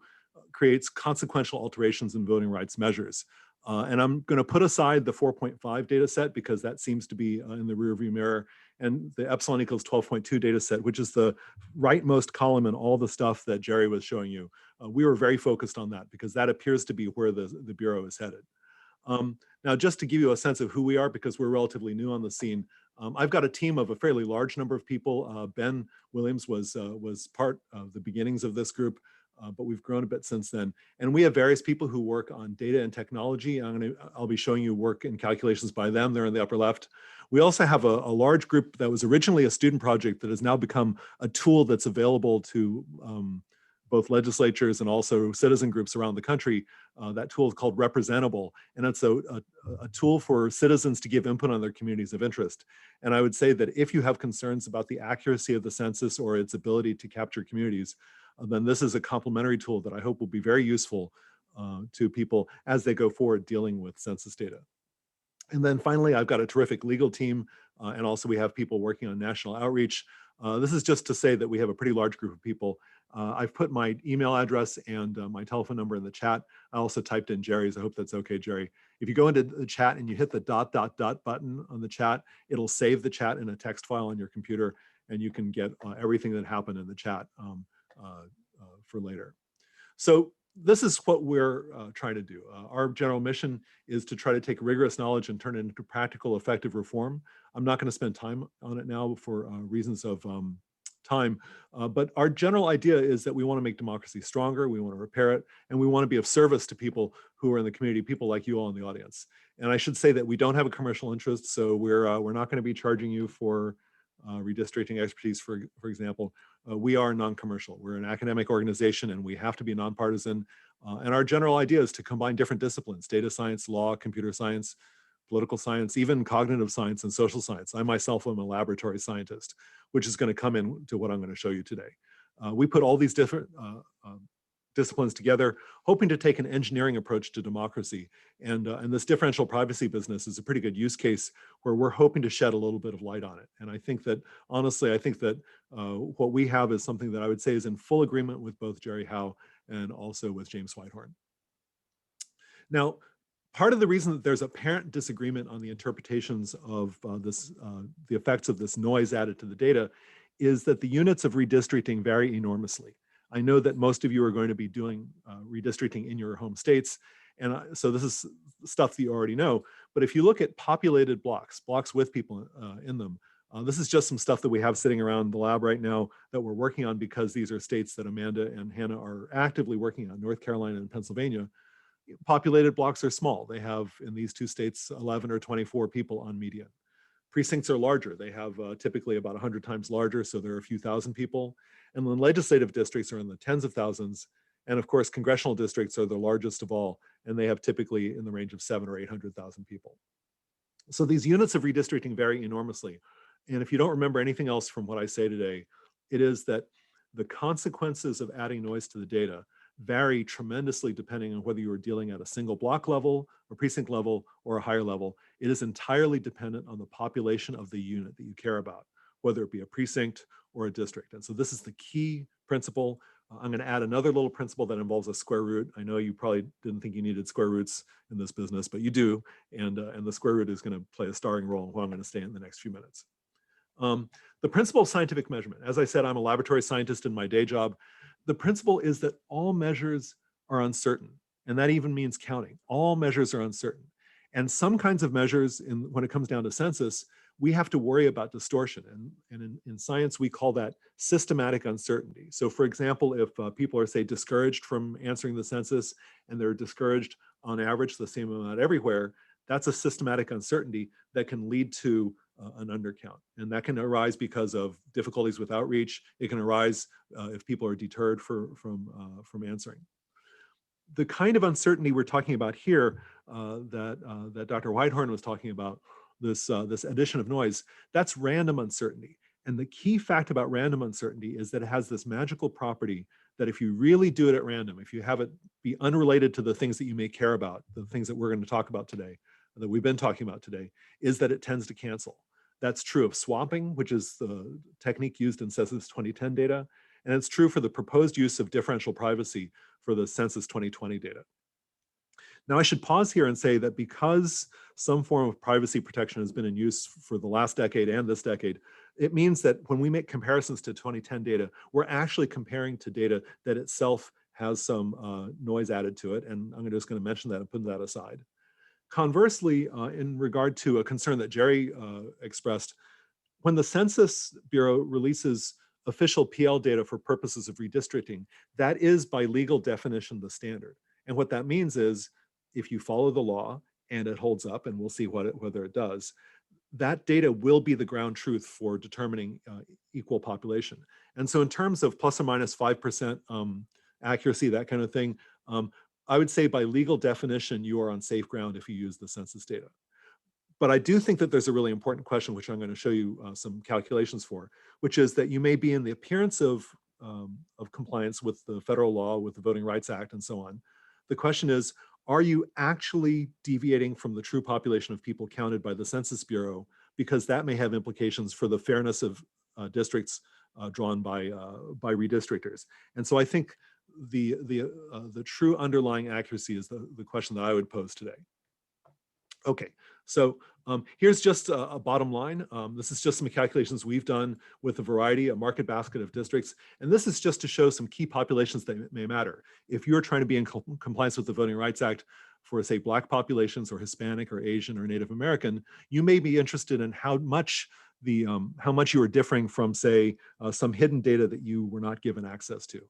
creates consequential alterations in voting rights measures. And I'm going to put aside the 4.5 data set because that seems to be in the rearview mirror, and the epsilon equals 12.2 data set, which is the rightmost column in all the stuff that Jerry was showing you. We were very focused on that because that appears to be where the Bureau is headed. Now, just to give you a sense of who we are, because we're relatively new on the scene, I've got a team of a fairly large number of people. Ben Williams was part of the beginnings of this group. But we've grown a bit since then. And we have various people who work on data and technology. I'll be showing you work and calculations by them. They're in the upper left. We also have a large group that was originally a student project that has now become a tool that's available to both legislatures and also citizen groups around the country. That tool is called Representable, and it's a tool for citizens to give input on their communities of interest. And I would say that if you have concerns about the accuracy of the census or its ability to capture communities, then this is a complementary tool that I hope will be very useful to people as they go forward dealing with census data. And then finally, I've got a terrific legal team, and also we have people working on national outreach. This is just to say that we have a pretty large group of people. I've put my email address and my telephone number in the chat. I also typed in Jerry's. I hope that's okay, Jerry. If you go into the chat and you hit the ... button on the chat, it'll save the chat in a text file on your computer, and you can get everything that happened in the chat for later. So this is what we're trying to do. Our general mission is to try to take rigorous knowledge and turn it into practical, effective reform. I'm not going to spend time on it now for reasons of time. But our general idea is that we want to make democracy stronger, we want to repair it, and we want to be of service to people who are in the community, people like you all in the audience. And I should say that we don't have a commercial interest, so we're not going to be charging you for redistricting expertise, for example. We are non-commercial. We're an academic organization, and we have to be nonpartisan. And our general idea is to combine different disciplines: data science, law, computer science, political science, even cognitive science and social science. I myself am a laboratory scientist, which is going to come into what I'm going to show you today. We put all these different disciplines together, hoping to take an engineering approach to democracy. And this differential privacy business is a pretty good use case where we're hoping to shed a little bit of light on it. And I think that, honestly, I think that what we have is something that I would say is in full agreement with both Jerry Howe and also with James Whitehorn. Now, part of the reason that there's apparent disagreement on the interpretations of the effects of this noise added to the data is that the units of redistricting vary enormously. I know that most of you are going to be doing redistricting in your home states, and so this is stuff that you already know. But if you look at populated blocks with people in them, this is just some stuff that we have sitting around the lab right now that we're working on because these are states that Amanda and Hannah are actively working on, North Carolina and Pennsylvania. Populated blocks are small. They have, in these two states, 11 or 24 people on median. Precincts are larger. They have typically about 100 times larger, so there are a few thousand people. And then legislative districts are in the tens of thousands. And of course, congressional districts are the largest of all, and they have typically in the range of 700,000 or 800,000 people. So these units of redistricting vary enormously. And if you don't remember anything else from what I say today, it is that the consequences of adding noise to the data vary tremendously depending on whether you are dealing at a single block level, a precinct level, or a higher level. It is entirely dependent on the population of the unit that you care about, whether it be a precinct or a district. And so this is the key principle. I'm going to add another little principle that involves a square root. I know you probably didn't think you needed square roots in this business, but you do. And the square root is going to play a starring role in what I'm going to say in the next few minutes. The principle of scientific measurement. As I said, I'm a laboratory scientist in my day job. The principle is that all measures are uncertain, and that even means counting. All measures are uncertain. And some kinds of measures, when it comes down to census, we have to worry about distortion. And in science, we call that systematic uncertainty. So for example, if people are, say, discouraged from answering the census, and they're discouraged on average the same amount everywhere, that's a systematic uncertainty that can lead to an undercount. And that can arise because of difficulties with outreach. It can arise if people are deterred from answering. The kind of uncertainty we're talking about here that Dr. Whitehorn was talking about, this addition of noise, that's random uncertainty. And the key fact about random uncertainty is that it has this magical property that if you really do it at random, if you have it be unrelated to the things that you may care about, the things that we're going to talk about today, that we've been talking about today, is that it tends to cancel. That's true of swapping, which is the technique used in Census 2010 data, and it's true for the proposed use of differential privacy for the Census 2020 data. Now, I should pause here and say that because some form of privacy protection has been in use for the last decade and this decade, it means that when we make comparisons to 2010 data, we're actually comparing to data that itself has some noise added to it, and I'm just going to mention that and put that aside. Conversely, in regard to a concern that Jerry expressed, when the Census Bureau releases official PL data for purposes of redistricting, that is by legal definition the standard. And what that means is if you follow the law and it holds up, and we'll see whether it does, that data will be the ground truth for determining equal population. And so in terms of plus or minus 5% accuracy, that kind of thing, I would say by legal definition, you are on safe ground if you use the census data. But I do think that there's a really important question, which I'm going to show you some calculations for, which is that you may be in the appearance of compliance with the federal law, with the Voting Rights Act, and so on. The question is, are you actually deviating from the true population of people counted by the Census Bureau? Because that may have implications for the fairness of districts drawn by redistrictors. And so I think the true underlying accuracy is the question that I would pose today. Okay, so here's just a bottom line. This is just some calculations we've done with a variety, a market basket of districts. And this is just to show some key populations that may matter. If you're trying to be in compliance with the Voting Rights Act for, say, Black populations or Hispanic or Asian or Native American, you may be interested in how much how much you were differing from, say, some hidden data that you were not given access to.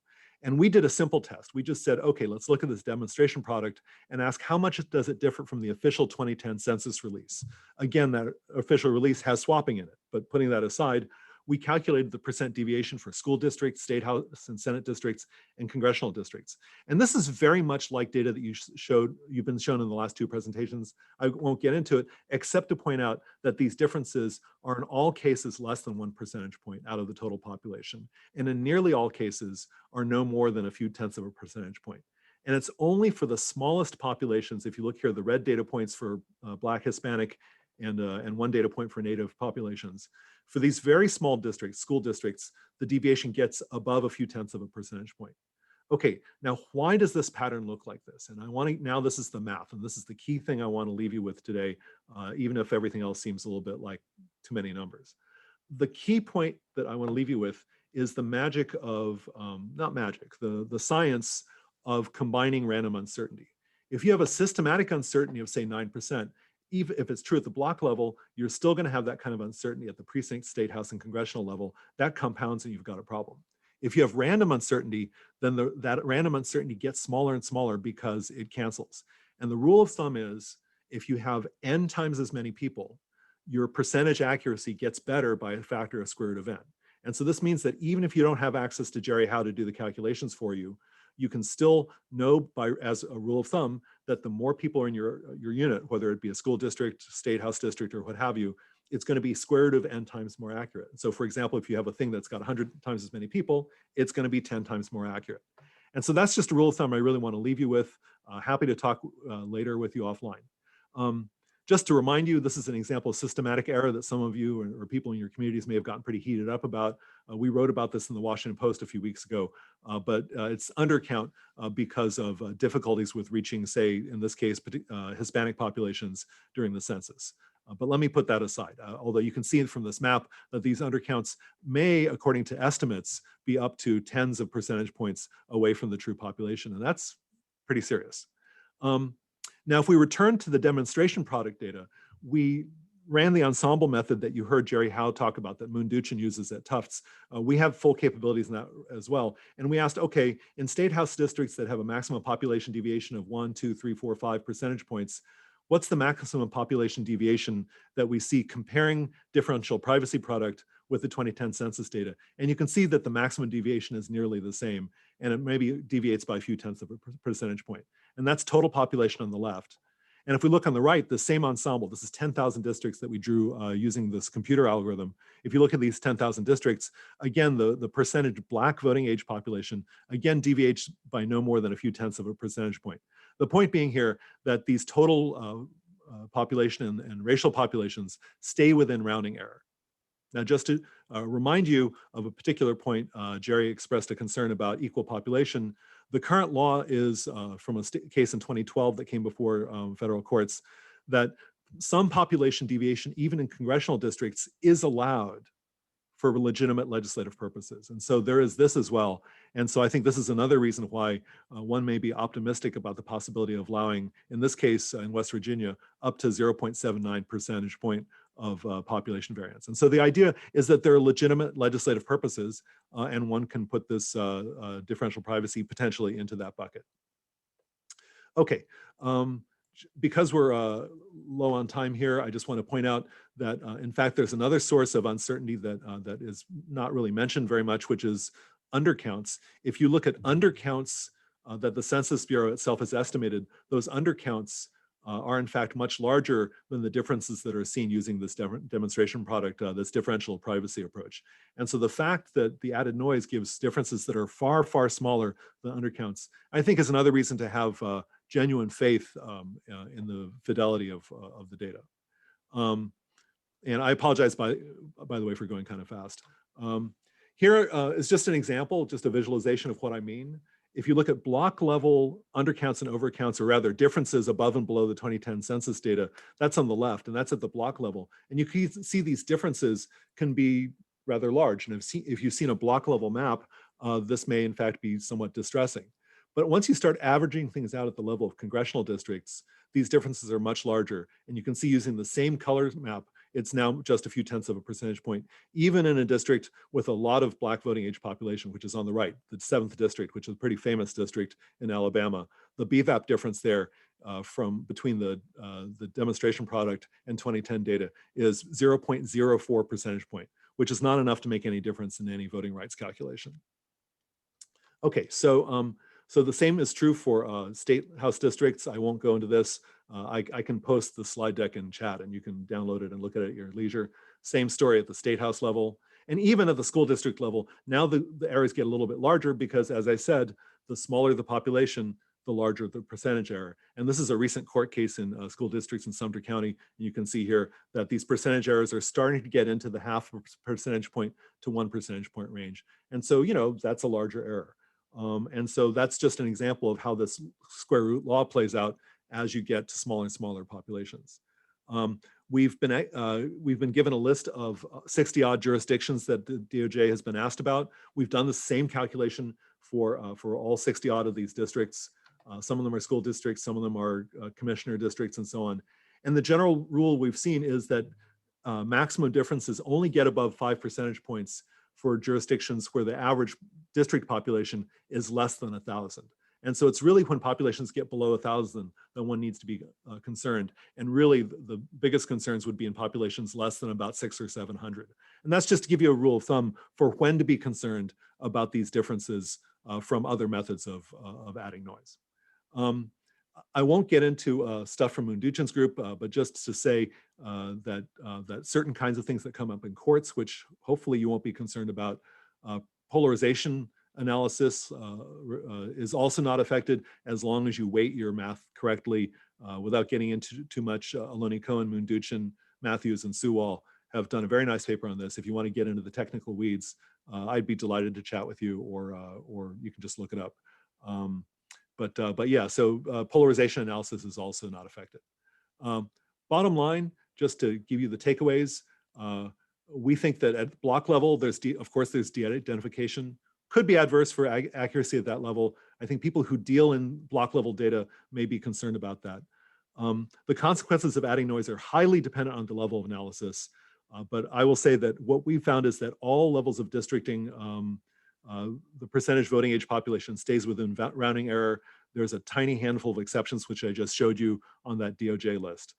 And we did a simple test. We just said, okay, let's look at this demonstration product and ask how much does it differ from the official 2010 census release. Again, that official release has swapping in it, but putting that aside, we calculated the percent deviation for school districts, state house and senate districts, and congressional districts. And this is very much like data that you've been shown in the last two presentations. I won't get into it, except to point out that these differences are in all cases less than 1 percentage point out of the total population. And in nearly all cases are no more than a few tenths of a percentage point. And it's only for the smallest populations, if you look here, the red data points for Black, Hispanic, and one data point for Native populations. For these very small districts, school districts, the deviation gets above a few tenths of a percentage point. Okay, now why does this pattern look like this? And I want to, now this is the math, and this is the key thing I want to leave you with today, even if everything else seems a little bit like too many numbers. The key point that I want to leave you with is the magic of, not magic, the science of combining random uncertainty. If you have a systematic uncertainty of say 9%, even if it's true at the block level, you're still going to have that kind of uncertainty at the precinct, state house, and congressional level. That compounds and you've got a problem. If you have random uncertainty, then that random uncertainty gets smaller and smaller because it cancels. And the rule of thumb is if you have n times as many people, your percentage accuracy gets better by a factor of square root of n. And so this means that even if you don't have access to Jerry Howe to do the calculations for you, you can still know as a rule of thumb that the more people are in your unit, whether it be a school district, state house district, or what have you, it's going to be square root of n times more accurate. So for example, if you have a thing that's got 100 times as many people, it's going to be 10 times more accurate. And so that's just a rule of thumb I really want to leave you with. Happy to talk later with you offline. Just to remind you, this is an example of systematic error that some of you or people in your communities may have gotten pretty heated up about. We wrote about this in the Washington Post a few weeks ago, but it's undercount because of difficulties with reaching, say, in this case, Hispanic populations during the census. But let me put that aside. Although you can see from this map that these undercounts may, according to estimates, be up to tens of percentage points away from the true population, and that's pretty serious. Now, if we return to the demonstration product data, we ran the ensemble method that you heard Jerry Howe talk about that Moonduchin uses at Tufts. We have full capabilities in that as well. And we asked, okay, in state house districts that have a maximum population deviation of 1, 2, 3, 4, 5 percentage points, what's the maximum population deviation that we see comparing differential privacy product with the 2010 census data? And you can see that the maximum deviation is nearly the same, and it maybe deviates by a few tenths of a percentage point. And that's total population on the left. And if we look on the right, the same ensemble, this is 10,000 districts that we drew using this computer algorithm. If you look at these 10,000 districts, again, the percentage Black voting age population, again, deviates by no more than a few tenths of a percentage point. The point being here that these total population and racial populations stay within rounding error. Now, just to remind you of a particular point, Jerry expressed a concern about equal population. The current law is from a case in 2012 that came before federal courts, that some population deviation, even in congressional districts, is allowed for legitimate legislative purposes. And so there is this as well. And so I think this is another reason why one may be optimistic about the possibility of allowing, in this case in West Virginia, up to 0.79 percentage point of population variance. And so the idea is that there are legitimate legislative purposes and one can put this differential privacy potentially into that bucket. Okay. Because we're low on time here, I just want to point out that, in fact, there's another source of uncertainty that, that is not really mentioned very much, which is undercounts. If you look at undercounts that the Census Bureau itself has estimated, those undercounts are in fact much larger than the differences that are seen using this demonstration product, this differential privacy approach. And so the fact that the added noise gives differences that are far, far smaller than undercounts, I think is another reason to have genuine faith in the fidelity of the data. And I apologize, by the way, for going kind of fast. Here is just an example, just a visualization of what I mean. If you look at block level undercounts and overcounts, or rather differences above and below the 2010 census data, that's on the left, and that's at the block level. And you can see these differences can be rather large. And if you've seen a block level map, this may in fact be somewhat distressing. But once you start averaging things out at the level of congressional districts, these differences are much larger. And you can see using the same color map, it's now just a few tenths of a percentage point, even in a district with a lot of Black voting age population, which is on the right, the 7th district, which is a pretty famous district in Alabama. The BVAP difference there from between the demonstration product and 2010 data is 0.04 percentage point, which is not enough to make any difference in any voting rights calculation. Okay, so so the same is true for state house districts. I won't go into this. I can post the slide deck in chat and you can download it and look at it at your leisure. Same story at the state house level. And even at the school district level, now the errors get a little bit larger because, as I said, the smaller the population, the larger the percentage error. And this is a recent court case in school districts in Sumter County. You can see here that these percentage errors are starting to get into the 0.5 percentage point to 1 percentage point range. And so, you know, that's a larger error. And so that's just an example of how this square root law plays out as you get to smaller and smaller populations. We've been given a list of 60 odd jurisdictions that the DOJ has been asked about. We've done the same calculation for all 60 odd of these districts. Some of them are school districts, some of them are commissioner districts and so on. And the general rule we've seen is that maximum differences only get above 5 percentage points for jurisdictions where the average district population is less than 1,000. And so it's really when populations get below 1,000 that one needs to be concerned. And really the biggest concerns would be in populations less than about 600 or 700. And that's just to give you a rule of thumb for when to be concerned about these differences from other methods of adding noise. I won't get into stuff from Munduchin's group, but just to say that certain kinds of things that come up in courts, which hopefully you won't be concerned about, polarization analysis is also not affected as long as you weight your math correctly without getting into too much. Aloni Cohen, Munduchin, Matthews, and Sewall have done a very nice paper on this. If you want to get into the technical weeds, I'd be delighted to chat with you, or you can just look it up. But yeah, so polarization analysis is also not affected. Bottom line, just to give you the takeaways, we think that at block level, of course, there's de-identification. Could be adverse for accuracy at that level. I think people who deal in block level data may be concerned about that. The consequences of adding noise are highly dependent on the level of analysis. But I will say that what we found is that all levels of districting, the percentage voting age population stays within rounding error. There's a tiny handful of exceptions, which I just showed you on that DOJ list.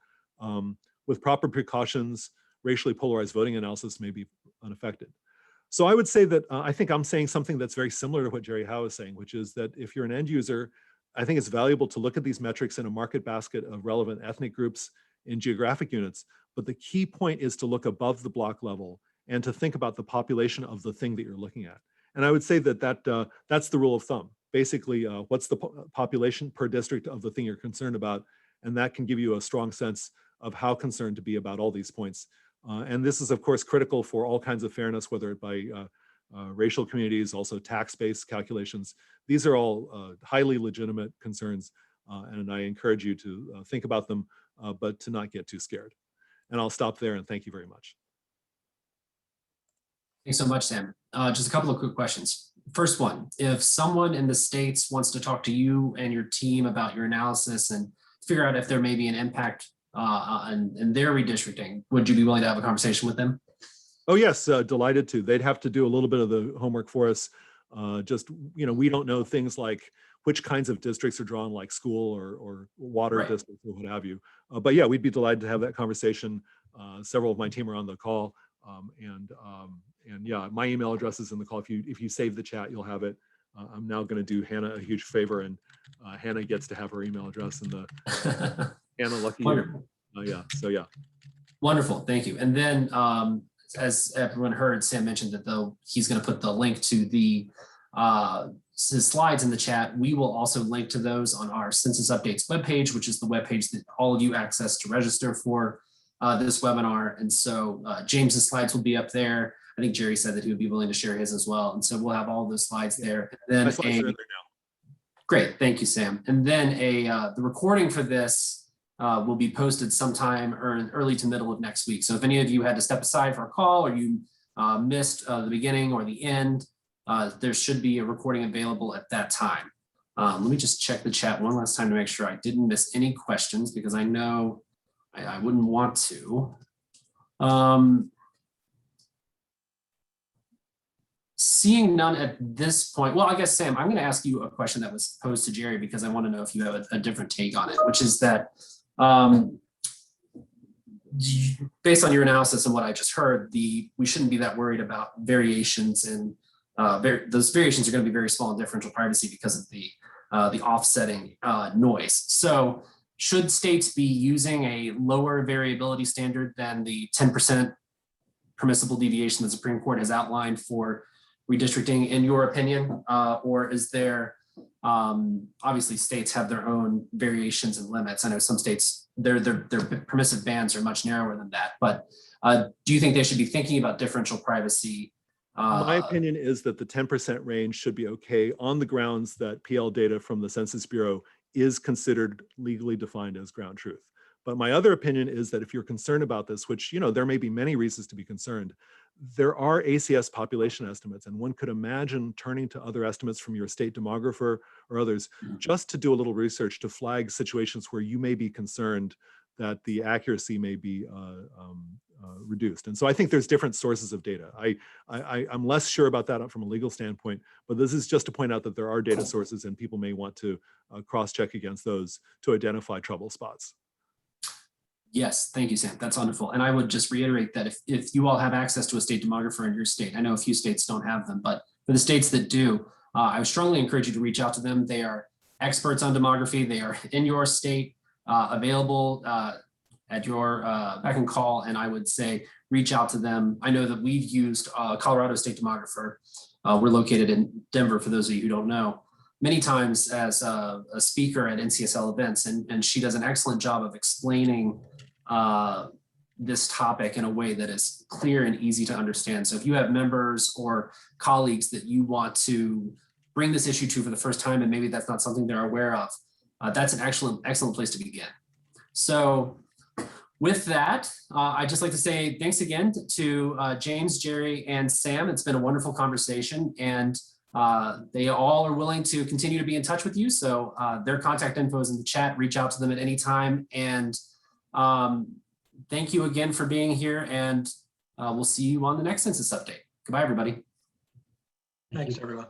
With proper precautions, racially polarized voting analysis may be unaffected. So I would say that I think I'm saying something that's very similar to what Jerry Howe is saying, which is that if you're an end user, I think it's valuable to look at these metrics in a market basket of relevant ethnic groups in geographic units. But the key point is to look above the block level and to think about the population of the thing that you're looking at. And I would say that, that's the rule of thumb. Basically, what's the population per district of the thing you're concerned about? And that can give you a strong sense of how concerned to be about all these points. And this is, of course, critical for all kinds of fairness, whether it by racial communities, also tax-based calculations. These are all highly legitimate concerns, and I encourage you to think about them, but to not get too scared. And I'll stop there and thank you very much. Thanks so much, Sam. Just a couple of quick questions. First one, if someone in the States wants to talk to you and your team about your analysis and figure out if there may be an impact in their redistricting, would you be willing to have a conversation with them? Oh yes, delighted to. They'd have to do a little bit of the homework for us. Just, you know, we don't know things like which kinds of districts are drawn, like school or water Right. districts or what have you. But yeah, we'd be delighted to have that conversation. Several of my team are on the call. And yeah, my email address is in the call. If you save the chat, you'll have it. I'm now going to do Hannah a huge favor, and Hannah gets to have her email address in the Hannah, lucky you. Yeah, so yeah. Wonderful, thank you. And then as everyone heard, Sam mentioned that he's going to put the link to the his slides in the chat. We will also link to those on our Census Updates webpage, which is the webpage that all of you access to register for this webinar. And so James's slides will be up there. I think Jerry said that he would be willing to share his as well. And so we'll have all those slides there. And then My slides are in there now. Great, thank you, Sam. And then the recording for this will be posted sometime early to middle of next week. So if any of you had to step aside for a call or you missed the beginning or the end, there should be a recording available at that time. Let me just check the chat one last time to make sure I didn't miss any questions, because I know I wouldn't want to. Seeing none at this point, well, I guess, Sam, I'm going to ask you a question that was posed to Jerry because I want to know if you have a different take on it, which is that based on your analysis and what I just heard, we shouldn't be that worried about variations, and those variations are going to be very small in differential privacy because of the offsetting noise. So should states be using a lower variability standard than the 10% permissible deviation the Supreme Court has outlined for redistricting, in your opinion, or is there, obviously states have their own variations and limits. I know some states, their permissive bands are much narrower than that, but do you think they should be thinking about differential privacy? My opinion is that the 10% range should be okay on the grounds that PL data from the Census Bureau is considered legally defined as ground truth. But my other opinion is that if you're concerned about this, which, you know, there may be many reasons to be concerned, there are ACS population estimates, and one could imagine turning to other estimates from your state demographer or others just to do a little research to flag situations where you may be concerned that the accuracy may be reduced. And so I think there's different sources of data. I'm less sure about that from a legal standpoint, but this is just to point out that there are data sources and people may want to cross-check against those to identify trouble spots. Yes, thank you, Sam. That's wonderful. And I would just reiterate that if you all have access to a state demographer in your state, I know a few states don't have them, but for the states that do, I would strongly encourage you to reach out to them. They are experts on demography. They are in your state, available at your beck and call. And I would say reach out to them. I know that we've used Colorado State Demographer. We're located in Denver, for those of you who don't know, many times as a speaker at NCSL events, and she does an excellent job of explaining this topic in a way that is clear and easy to understand. So if you have members or colleagues that you want to bring this issue to for the first time, and maybe that's not something they're aware of, that's an excellent place to begin. So with that, I'd just like to say thanks again to James, Jerry, and Sam. It's been a wonderful conversation, and they all are willing to continue to be in touch with you. So their contact info is in the chat. Reach out to them at any time. And thank you again for being here. And we'll see you on the next census update. Goodbye, everybody. Thanks, everyone.